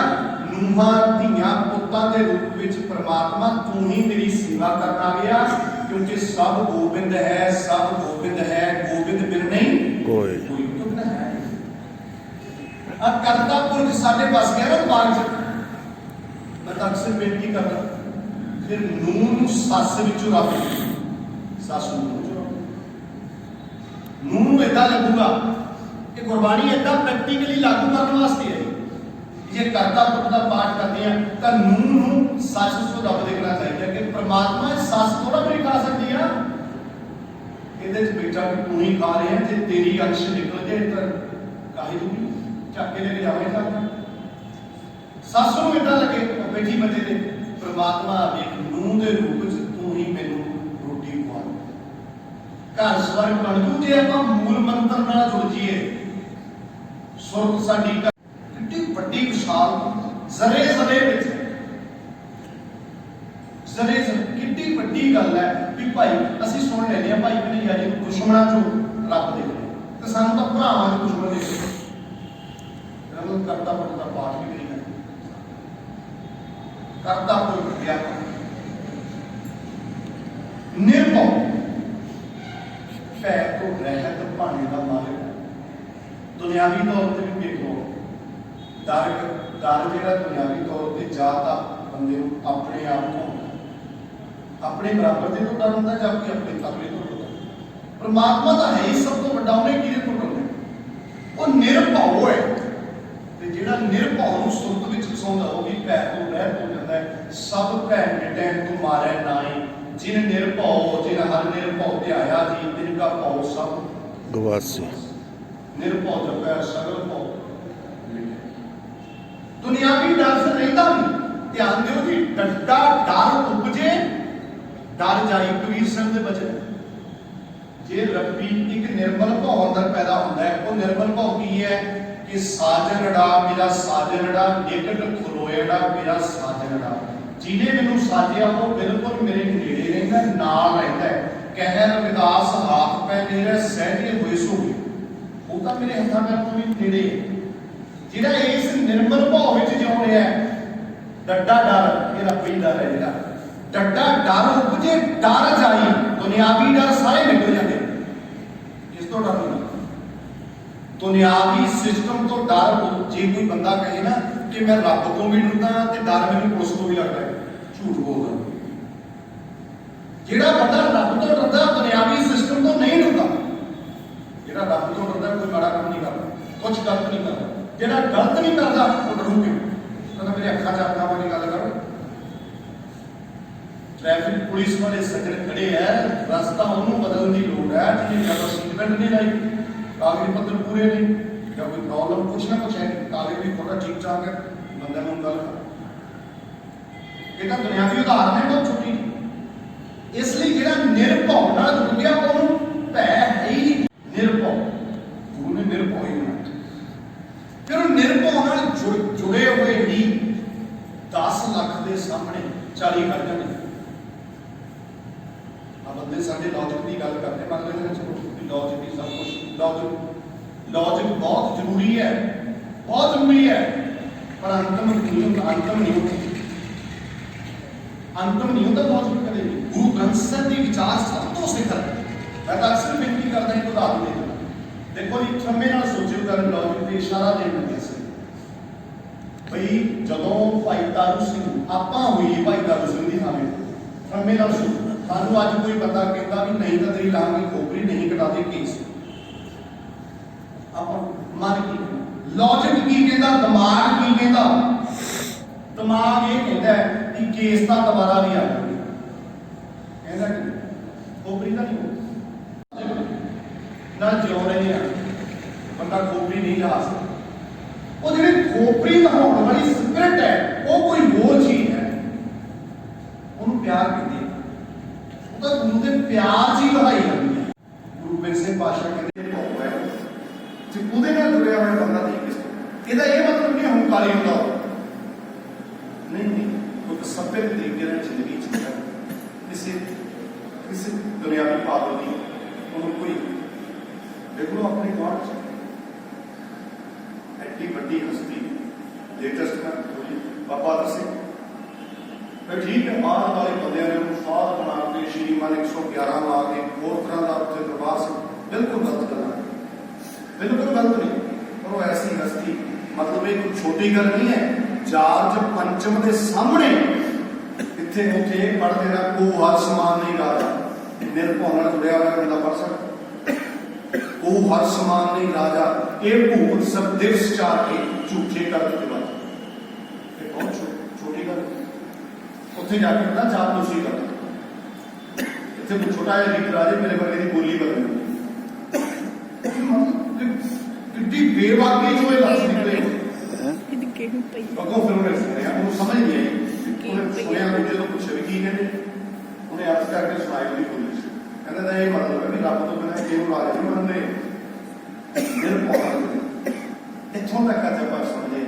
ਨੂਹਾਂ ਧੀਆਂ ਪੁੱਤਾਂ ਦੇ ਰੂਪ ਵਿੱਚ परमात्मा तू ही मेरी सेवा करना गया, क्योंकि सब गोबिंद है, सब गोबिंद है, गोबिंद बिन नहीं कोई तो बिन है। अब करता पुरख साढ़े पास गया ना दिमाग च, मैं तो अक्सर बेनती करता फिर नूं सस विचों रब सस नूं इदा लगूगा कि गुरबाणी इदा प्रैक्टिकली लागू करने वास्ते है। जे करता पुरख का पाठ करते हैं तो नूं सच तो रब देखना चाहिए कि परमात्मा सस थोड़ा भी खा सकती है, ये बेटा भी तू ही खा रहे हैं, जे तेरी अंश निकल जाए तो काहे दूंगी चाके लेके जावेगा सस नूं इदा लगे बैठी बंदे दे परमात्मा एक नूं दे रूप च तू ही मैनूं रोटी खवा, घर स्वर्ग बन जू जे आपां मूल मंत्र नाल जुड़ जाइए। सुरत साडी ਸਾਲ ਜ਼ਰੇ ਜ਼ਰੇ ਵਿੱਚ ਜ਼ਰੇ ਕਿੰਨੀ ਵੱਡੀ ਗੱਲ ਹੈ ਵੀ ਭਾਈ ਅਸੀਂ ਸੁਣ ਲੈਂਦੇ ਹਾਂ ਭਾਈ ਕਨ੍ਹਈਆ ਜੀ ਨੂੰ ਦੁਸ਼ਮਣਾਂ ਚੋਂ ਰੱਬ ਦੇ ਨੇ ਤੇ ਸਾਨੂੰ ਤਾਂ ਭਰਾਵਾਂ ਦੇ ਦੁਸ਼ਮਣ ਦੇ ਇਹਨਾਂ ਨੂੰ ਕਰਤਾ ਪੜਦਾ ਪਾਠ ਵੀ ਨਹੀਂ ਕਰਦੇ ਕਰਤਾ ਕੋਈ ਵਿਦਿਆ ਨਿਰਭਉ ਭੈ ਤੋਂ ਰਹਿਤ ਭਾਣੇ ਦਾ ਮਾਲਿਕ ਦੁਨਿਆਵੀ ਤੌਰ ਤੇ ਵੀ ਦੇਖੋ ਡਰ ਜਿਹੜਾ ਦੁਨਿਆਵੀ ਤੌਰ ਤੇ ਜਾਂ ਤਾਂ ਬੰਦੇ ਨੂੰ ਆਪਣੇ ਆਪ ਤੋਂ ਆਪਣੇ ਬਰਾਬਰ ਦੇ ਤੋਂ ਡਰ ਹੁੰਦਾ ਜਾਂ ਕਿ ਆਪਣੇ ਤਬਲੇ ਤੋਂ ਡਰਦਾ ਪਰਮਾਤਮਾ ਤਾਂ ਹੈ ਹੀ ਸਭ ਤੋਂ ਵੱਡਾ ਉਹਨੇ ਕਿਹਦੇ ਤੋਂ ਡਰਨਾ ਉਹ ਨਿਰਭਉ ਹੈ ਤੇ ਜਿਹੜਾ ਨਿਰਭਉ ਨੂੰ ਸੁਰਤ ਵਿੱਚ ਵਸਾਉਂਦਾ ਉਹ ਵੀ ਭੈ ਤੋਂ ਰਹਿਤ ਹੋ ਜਾਂਦਾ ਹੈ ਸਭ ਭੈ ਮਿਟੈ ਤੂੰ ਮਾਰੈ ਨਾਹੀ ਜਿਨ ਨਿਰਭਉ ਜਿਨ ਹਰ ਨਿਰਭਉ ਧਿਆਇਆ ਜੀ ਤਿਨ ਕਾ ਭਉ ਸਭ ਗਵਾਸੀ ਨਿਰਭਉ ਜਪੈ ਸਗਲ ਭਉ ਦੁਨਿਆਵੀ ਡਰ ਸੇ ਰਹਿੰਦਾ ਨਹੀਂ ਧਿਆਨ ਦਿਓ ਜੀ ਡੱਡਾ ਡਰ ਉਪਜੇ ਡਰ ਜਾਈ ਕਬੀਰ ਸਿੰਘ ਦੇ ਬਚਨ ਜੇ ਰੱਬੀ ਇੱਕ ਨਿਰਮਲ ਭਉ ਅੰਦਰ ਪੈਦਾ ਹੁੰਦਾ ਹੈ ਉਹ ਨਿਰਮਲ ਭਉ ਕੀ ਹੈ ਕਿ ਸਾਜਨੜਾ ਮੇਰਾ ਸਾਜਨੜਾ ਨਿਕਟ ਖਲੋਏੜਾ ਮੇਰਾ ਸਾਜਨੜਾ ਜਿਹਨੇ ਮੈਨੂੰ ਸਾਜਿਆ ਉਹ ਬਿਲਕੁਲ ਮੇਰੇ ਨੇੜੇ ਰਹਿੰਦਾ ਨਾਲ ਰਹਿੰਦਾ ਕਹਿਰ ਵਿਦਾਸ ਹਾਥ ਪੈ ਮੇਰੇ ਸਹਿਜੇ ਹੋਏ ਸੋ ਉਹ ਤਾਂ ਮੇਰੇ ਹੱਥਾਂ ਪੈਰਾਂ ਤੋਂ ਵੀ ਨੇੜੇ ਹੈ ਜਿਹੜਾ ਇਸ ਨਿਰਮਲ ਭਾਵ ਵਿੱਚ ਜਿਉ ਰਿਹਾ ਡੱਡਾ ਡਰ ਇਹ ਰੱਬੀ ਡਰ ਹੈ ਜਿਹੜਾ ਡੱਡਾ ਡਰ ਉਪਜੇ ਡਰ ਜਾਈ ਦੁਨਿਆਵੀ ਡਰ ਸਾਰੇ ਨਿਕਲ ਜਾਂਦੇ ਇਸ ਤੋਂ ਡਰ ਨਹੀਂ ਦੁਨਿਆਵੀ ਸਿਸਟਮ ਤੋਂ ਡਰ ਜੇ ਕੋਈ ਬੰਦਾ ਕਹੇ ਨਾ ਕਿ ਮੈਂ ਰੱਬ ਤੋਂ ਵੀ ਡਰਦਾ ਤੇ ਡਰ ਮੈਨੂੰ ਪੁਲਿਸ ਤੋਂ ਵੀ ਲੱਗਦਾ ਹੈ ਝੂਠ ਬੋਲਦਾ ਜਿਹੜਾ ਬੰਦਾ ਰੱਬ ਤੋਂ ਡਰਦਾ ਦੁਨਿਆਵੀ ਸਿਸਟਮ ਤੋਂ ਨਹੀਂ ਡਰਦਾ ਜਿਹੜਾ ਰੱਬ ਤੋਂ ਡਰਦਾ ਕੋਈ ਮਾੜਾ ਕੰਮ ਨਹੀਂ ਕਰਦਾ ਕੁਝ ਗਲਤ ਨਹੀਂ ਕਰਦਾ ਜਿਹੜਾ ਗਲਤ ਨਹੀਂ ਕਰਦਾ ਉਹ ਡਰੂ ਕਿਉਂ ਕਹਿੰਦਾ ਮੇਰੇ ਅੱਖਾਂ 'ਚ ਅੱਖਾਂ ਵਾਲੀ ਗੱਲ ਕਰੋ ਟ੍ਰੈਫਿਕ ਪੁਲਿਸ ਵਾਲੇ ਸੱਜਣ ਖੜੇ ਹੈ ਰਸਤਾ ਉਹਨੂੰ ਬਦਲਣ ਦੀ ਲੋੜ ਹੈ ਜਿਹਨੇ ਜਦੋਂ ਸੀਟ ਬੈਲਟ ਨਹੀਂ ਲਾਈ ਕਾਗਜ਼ ਪੱਤਰ ਪੂਰੇ ਨਹੀਂ ਜਾਂ ਕੋਈ ਪ੍ਰੋਬਲਮ ਕੁਛ ਨਾ ਕੁਛ ਹੈ ਕਾਗਜ਼ ਵੀ ਥੋੜਾ ਠੀਕ ਠਾਕ ਹੈ ਬੰਦਾ ਨੂੰ ਗੱਲ ਇਹ ਤਾਂ ਦੁਨਿਆਵੀ ਉਦਾਹਰਨ ਹੈ ਬਹੁਤ ਛੋਟੀ ਇਸ ਲਈ ਜਿਹੜਾ ਨਿਰਭਉ ਨਾਲ ਜੁੜ ਗਿਆ ਉਹਨੂੰ ਭੈ ਹੈ ਹੀ ਨਿਰਭਉ ਗੁਰੂ ਨੇ ਨਿਰਭਉ ਹੀ ਬਣਾਇਆ ਫਿਰ ਉਹ ਨਿਰਭਉ ਨਾਲ ਜੁੜੇ ਹੋਏ ਹੀ 10 ਲੱਖ ਦੇ ਸਾਹਮਣੇ 40 ਕਰ ਜਾਂਦੇ ਆ ਬੰਦੇ ਸਾਡੇ ਲੌਜਿਕ ਦੀ ਗੱਲ ਕਰਦੇ ਮੰਨ ਲੈਂਦੇ ਨੇ ਲੌਜਿਕ ਦੀ ਸਭ ਕੁਝ ਲੌਜਿਕ ਬਹੁਤ ਜ਼ਰੂਰੀ ਹੈ ਪਰ ਅੰਤਮ ਨਹੀਂ ਹੁੰਦਾ ਲੌਜਿਕ ਕਦੇ ਵੀ ਗੁਰੂ ਗ੍ਰੰਥ ਸਾਹਿਬ ਦੇ ਵਿਚਾਰ ਸਭ ਤੋਂ ਸਿਖਰ ਮੈਂ ਤਾਂ ਅਕਸਰ ਬੇਨਤੀ ਕਰਦਾ ਇੱਕ ਉਦਾਹਰਨ ਦੇ ਦੇਖੋ ਜੀ ਥੰਮੇ ਨਾਲ ਸੋਚਿਓ ਕਰਨ ਲੌਜਿਕ ਤੇ ਇਸ਼ਾਰਾ ਦੇਣ ਲੱਗੇ ਸੀ ਭਈ ਜਦੋਂ ਭਾਈ ਤਾਰੂ ਸਿੰਘ ਆਪਾਂ ਹੋਈ ਭਾਈ ਤਾਰੂ ਸਿੰਘ ਦੀ ਥਾਵੇਂ ਥੰਮੇ ਨਾਲ ਸੋਚੋ ਸਾਨੂੰ ਅੱਜ ਕੋਈ ਬੰਦਾ ਕਹਿੰਦਾ ਵੀ ਨਹੀਂ ਤਾਂ ਤੇਰੀ ਲਾਂਗੀ ਖੋਪਰੀ ਨਹੀਂ ਕਟਾਦੇ ਕੇਸ ਆਪਾਂ ਮਨ ਕੀ ਲੌਜਿਕ ਕੀ ਕਹਿੰਦਾ ਦਿਮਾਗ ਕੀ ਕਹਿੰਦਾ ਦਿਮਾਗ ਇਹ ਕਹਿੰਦਾ ਕਿ ਕੇਸ ਤਾਂ ਦੁਬਾਰਾ ਵੀ ਆ ਜਾਵੇ ਕਹਿੰਦਾ ਕਿ ਖੋਪਰੀ ਤਾਂ ਨਹੀਂ ਨਾ ਜਿਉ ਰਹੇ ਆ ਬੰਦਾ ਖੋਪਰੀ ਨਹੀਂ ਲਾ ਸਕਦਾ ਉਹ ਜਿਹੜੀ ਖੋਪਰੀ ਦਾ ਹੋਣ ਵਾਲੀ ਸਪਿਰਿਟ ਹੈ ਉਹ ਕੋਈ ਹੋਰ ਚੀਜ਼ ਹੈ ਉਹਨੂੰ ਪਿਆਰ ਕਹਿੰਦੇ ਤਾਂ ਗੁਰੂ ਦੇ ਪਿਆਰ ਜੀ ਵਧਾਈ ਜਾਂਦੀ ਹੈ ਗੁਰੂ ਗੋਬਿੰਦ ਸਿੰਘ ਪਾਤਸ਼ਾਹ ਕਹਿੰਦੇ ਭਉ ਹੈ ਜੇ ਉਹਦੇ ਨਾਲ ਜੁੜਿਆ ਹੋਇਆ ਬੰਦਾ ਨਹੀਂ ਕਿਸੇ ਇਹਦਾ ਇਹ ਮਤਲਬ ਨਹੀਂ ਹੰਕਾਰੀ ਹੁੰਦਾ ਨਹੀਂ ਉਹ ਸਭੇ ਤਰੀਕੇ ਨਾਲ ਜ਼ਿੰਦਗੀ ਚ ਕਿਸੇ ਦੁਨਿਆਵੀ ਪਾਗਲ ਦੀ ਉਹਨੂੰ ਕੋਈ ਦੇਖੋ ਆਪਣੇ ਗੌਰ ਚ ਐਡੀ ਵੱਡੀ ਹਸਤੀ ਲੇਟੈਸਟ ਮੈਂ ਬਾਬਾ ਦੱਸੇ ਫਿਰ ਠੀਕ ਹੈ ਬਾਹਰ ਵਾਲੇ ਬੰਦਿਆਂ ਨੇ ਉਹਨੂੰ ਸਾਧ ਬਣਾ ਕੇ ਸ਼੍ਰੀਮਾਨ 111 ਲਾ ਕੇ ਹੋਰ ਤਰ੍ਹਾਂ ਦਾ ਉੱਥੇ ਦਰਬਾਰ ਸੀ ਬਿਲਕੁਲ ਗਲਤ ਕਰਨਾ ਬਿਲਕੁਲ ਗਲਤ ਨਹੀਂ ਪਰ ਉਹ ਐਸੀ ਹਸਤੀ ਮਤਲਬ ਇਹ ਕੋਈ ਛੋਟੀ ਗੱਲ ਨਹੀਂ ਹੈ ਚਾਰਜ ਪੰਚਮ ਦੇ ਸਾਹਮਣੇ ਇੱਥੇ ਉੱਥੇ ਪੜ੍ਹ ਦੇਣਾ ਕੋ ਹਰ ਸਮਾਨ ਨਹੀਂ ਰਾਜਾ ਨਿਰਭਉ ਨਾਲ ਜੁੜਿਆ ਹੋਇਆ ਬੰਦਾ ਪੜ੍ਹ ਸਕਦਾ ਕੋ ਹਰ ਸਮਾਨ ਨਹੀਂ ਰਾਜਾ ਇਹ ਭੂਤ ਸਭ ਦਿਵਸ ਚਾਰ ਕੇ ਝੂਠੇ ਕਰ ਦਿੱਤੇ ਬਾਤ ਇਹ ਬਹੁਤ ਛੋਟੀ ਗੱਲ ਉੱਥੇ ਜਾ ਕੇ ਨਾ ਜਾਪ ਤੁਸੀਂ ਕਰਦਾ ਇੱਥੇ ਕੋਈ ਛੋਟਾ ਜਿਹਾ ਲੀਡਰ ਆ ਜੇ ਮੇਰੇ ਵਰਗੇ ਦੀ ਬੋਲੀ ਬਦਲ ਕਿੱਡੀ ਬੇਵਾਕੀ ਜੋ ਇਹ ਲਫ਼ਜ਼ ਨਿਕਲੇ ਅੱਗੋਂ ਫਿਰ ਉਹਨੇ ਸੁਣਿਆ ਉਹਨੂੰ ਸਮਝ ਨਹੀਂ ਆਈ ਉਹਨੇ ਸੁਣਿਆ ਵੀ ਜਦੋਂ ਪੁੱਛਿਆ ਵੀ ਕੀ ਕਹਿੰਦੇ ਉਹਨੇ ਅਰਥ ਕਰਕੇ ਸੁਣਾਈ ਉਹਦੀ ਬੋਲੀ ਕਹਿੰਦਾ ਤਾਂ ਇਹ ਮਤਲਬ ਹੈ ਵੀ ਰੱਬ ਤੋਂ ਬਿਨਾਂ ਕਿਹਨੂੰ ਰਾਜ ਨਹੀਂ ਮੰਨਦੇ ਨਿਰਭਉ ਇੱਥੋਂ ਤੱਕ ਅੱਜ ਆਪਾਂ ਸਮਝੇ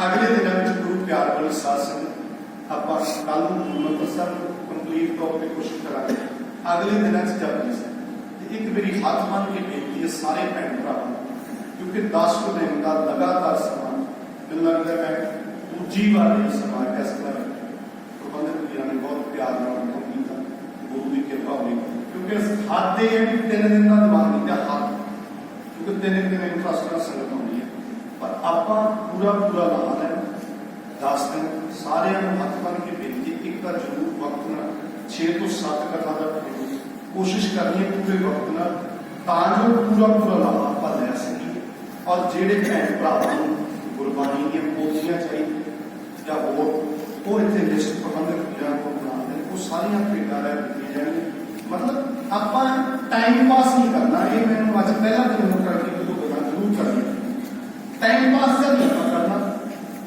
ਅਗਲੇ ਦਿਨਾਂ ਵਿੱਚ ਗੁਰੂ ਪਿਆਰ ਵਾਲੀ ਸਾਧ ਸੰਗਤ ਆਪਾਂ ਕੱਲ ਨੂੰ ਗੁਰਮਤਿ ਸਾਹਿਬ ਕੰਪਲੀਟ ਤੌਰ ਤੇ ਕੋਸ਼ਿਸ਼ ਕਰਾਂਗੇ। ਅਗਲੇ ਦਿਨਾਂ 'ਚ ਜਪਜੀ ਸਾਹਿਬ ਤੇ ਇੱਕ ਮੇਰੀ ਹੱਥ ਬੰਨ੍ਹ ਕੇ ਬੇਨਤੀ ਹੈ ਸਾਰੇ ਭੈਣ ਭਰਾਵਾਂ ਨੂੰ, ਕਿਉਂਕਿ 10 ਕੁ ਦਿਨ ਦਾ ਲਗਾਤਾਰ ਸਮਾਂ ਮੈਨੂੰ ਲੱਗਦਾ ਮੈਂ ਦੂਜੀ ਵਾਰ ਇਹ ਸਮਾਂ ਇਸ ਤਰ੍ਹਾਂ ਪ੍ਰਬੰਧਕ ਵੀਰਾਂ ਨੇ ਬਹੁਤ ਪਿਆਰ ਨਾਲ ਕੰਮ ਕੀਤਾ, ਗੁਰੂ ਦੀ ਕਿਰਪਾ ਹੋਈ। ਕਿਉਂਕਿ ਹੱਥ ਦੇ 3 ਦਿਨ ਦਾ ਦਿਮਾਗ ਨਹੀਂ ਤੇ ਹੱਥ, ਕਿਉਂਕਿ 3 ਦਿਨ ਇੰਟਰਸਟ ਸੰਗਤ ਆਉਂਦੀ ਹੈ, ਪਰ ਆਪਾਂ ਪੂਰਾ ਲਾ ਲੈਣਾ 10 ਦਿਨ ਸਾਰਿਆਂ ਨੂੰ ਹੱਥ ਬੰਨ੍ਹ ਕੇ ਬੇਨਤੀ, ਇੱਕ ਤਾਂ ਜ਼ਰੂਰ ਵਕਤ ਨਾਲ 6 ਤੋਂ 7 ਕਥਾ ਦਾ ਕੋਸ਼ਿਸ਼ ਕਰਨੀ ਹੈ ਪੂਰੇ ਵਕਤ ਨਾਲ, ਤਾਂ ਜੋ ਪੂਰਾ ਲਾਹਾ ਆਪਾਂ ਲੈ ਸਕੀਏ। ਔਰ ਜਿਹੜੇ ਭੈਣ ਭਰਾ ਨੂੰ ਗੁਰਬਾਣੀ ਦੀਆਂ ਪੋਥੀਆਂ ਚਾਹੀਦੀਆਂ ਜਾਂ ਹੋਰ ਉਹ ਇੱਥੇ ਲਿਸਟ ਪ੍ਰਬੰਧਕ ਵੀਰਾਂ ਕੋਲ ਬਣਾ ਦੇਣ, ਉਹ ਸਾਰੀਆਂ ਭੇਟਾਂ ਲੈ ਦਿੱਤੀਆਂ ਜਾਣਗੀਆਂ। ਮਤਲਬ ਆਪਾਂ ਟਾਈਮ ਪਾਸ ਨਹੀਂ ਕਰਨਾ, ਇਹ ਮੈਨੂੰ ਅੱਜ ਪਹਿਲਾ ਦਿਨ ਨੂੰ ਕਰਕੇ ਜਦੋਂ ਗੱਲਾਂ ਜ਼ਰੂਰ ਕਰਨੀ, ਟਾਈਮ ਪਾਸ ਨਹੀਂ ਕਰਨਾ,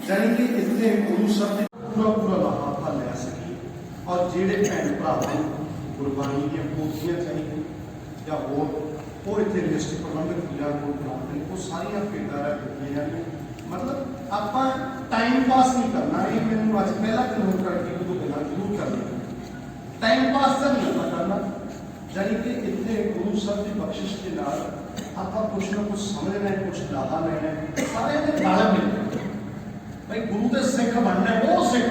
ਜਾਣੀ ਕਿ ਇੱਥੇ ਗੁਰੂ ਸਾਹਿਬ ਦੇ ਪੂਰਾ ਲਾਹਾ ਆਪਾਂ ਲੈ ਸਕੀਏ। ਔਰ ਜਿਹੜੇ ਭੈਣ ਭਰਾ ਨੂੰ ਗੁਰਬਾਣੀ ਦੀਆਂ ਪੋਥੀਆਂ ਚਾਹੀਦੀਆਂ ਜਾਂ ਹੋਰ ਉਹ ਇੱਥੇ ਲਿਸਟ ਪ੍ਰਬੰਧਕ ਵੀਰਾਂ ਕੋਲ ਬਣਾ ਦੇਣ, ਉਹ ਸਾਰੀਆਂ ਭੇਟਾਂ ਲੈ ਦਿੱਤੀਆਂ ਜਾਣਗੀਆਂ। ਮਤਲਬ ਆਪਾਂ ਟਾਈਮ ਪਾਸ ਨਹੀਂ ਕਰਨਾ, ਇਹ ਮੈਨੂੰ ਅੱਜ ਪਹਿਲਾ ਦਿਨ ਨੂੰ ਕਰਕੇ ਜਦੋਂ ਗੱਲਾਂ ਜ਼ਰੂਰ ਕਰਨੀ, ਟਾਈਮ ਪਾਸ ਨਹੀਂ ਕਰਨਾ, ਜਾਣੀ ਕਿ ਇੱਥੇ ਗੁਰੂ ਸਾਹਿਬ ਦੀ ਬਖਸ਼ਿਸ਼ ਦੇ ਨਾਲ ਆਪਾਂ ਕੁਛ ਨਾ ਕੁਛ ਸਮਝਣਾ ਹੈ, ਕੁਛ ਲਾਹਾ ਲੈਣਾ ਹੈ, ਸਾਰੇ ਦੇ ਨਾਲ ਮਿਲ ਭਾਈ ਗੁਰੂ ਦੇ ਸਿੱਖ ਬਣਨਾ ਹੈ, ਉਹ ਸਿੱਖ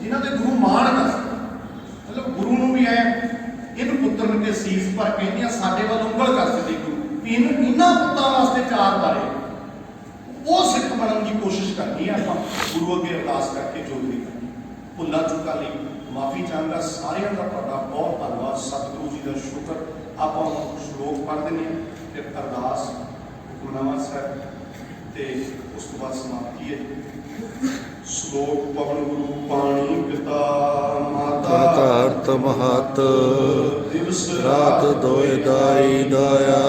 ਜਿਨ੍ਹਾਂ ਦੇ ਗੁਰੂ ਮਾਣ ਕਰ ਸਕਣ। ਮਤਲਬ ਗੁਰੂ ਨੂੰ ਵੀ ਇਹਨੂੰ ਪੁੱਤਰ ਕੇ ਸੀਸ ਪਰ ਕਹਿੰਦੀਆਂ ਸਾਡੇ ਵੱਲ ਉਂਗਲ ਕਰ ਸਕਦੇ ਗੁਰੂ, ਇਹਨਾਂ ਪੁੱਤਾਂ ਵਾਸਤੇ 4 ਬਾਰੇ ਉਹ ਸਿੱਖ ਬਣਨ ਦੀ ਕੋਸ਼ਿਸ਼ ਕਰਨੀ ਹੈ ਆਪਾਂ, ਗੁਰੂ ਅੱਗੇ ਅਰਦਾਸ ਕਰਕੇ ਜੋਗਰੀ ਕਰਨੀ। ਭੁੱਲਾਂ ਚੁੱਕਾਂ ਲਈ ਮਾਫੀ ਚਾਹਾਂਗਾ ਸਾਰਿਆਂ ਦਾ, ਤੁਹਾਡਾ ਬਹੁਤ ਧੰਨਵਾਦ, ਸਤਿਗੁਰੂ ਜੀ ਦਾ ਸ਼ੁਕਰ। ਆਪਾਂ ਸ਼ਲੋਕ ਪੜ੍ਹ ਦਿੰਦੇ ਹਾਂ, ਫਿਰ ਅਰਦਾਸ ਹੁਕਮਨਾਮਾ ਸਾਹਿਬ ਤੇ ਉਸ ਤੋਂ ਬਾਅਦ ਸਮਾਪਤੀ ਹੈ। ਸ਼ਲੋਕ ਪਵਨ ਗੁਰੂ ਪਾਣੀ ਪਿਤਾ ਮਾਤਾ ਧਰਤ ਮਹਤ ਦਿਵਸ ਰਾਤ ਦੋਇ ਦਾਈ ਦਾਇਆ,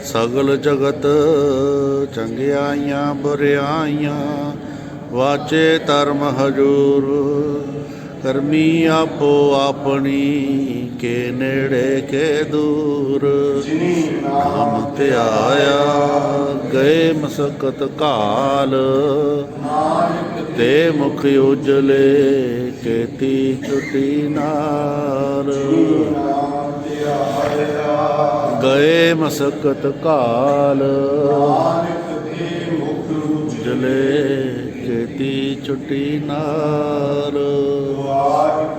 ਸਗਲ ਜਗਤ ਚੰਗਿਆਈਆਂ ਬੁਰਿਆਈਆਂ, ਵਾਚੇ ਧਰਮ ਹਜੂਰ, ਕਰਮੀ ਆਪੋ ਆਪਣੀ, ਕੇ ਨੇੜੇ ਕੇ ਦੂਰ, ਜਿਨੀ ਨਾਮ ਧਿਆਇਆ ਗਏ ਮਸਕਤ ਕਾਲ, ਨਾਨਕ ਤੇ ਮੁਖ ਉਜਲੇ ਕੇਤੀ ਚੁਟੀ ਨਾਰ, ਨਾਮ ਧਿਆਇਆ ਗਏ ਮਸਕਤ ਕਾਲ, ਨਾਨਕ ਦੇ ਮੁਖ ਉਜਲੇ ਕੇਤੀ ਚੁਟੀ ਨਾਰ। ਵਾਹਿਗੁਰੂ।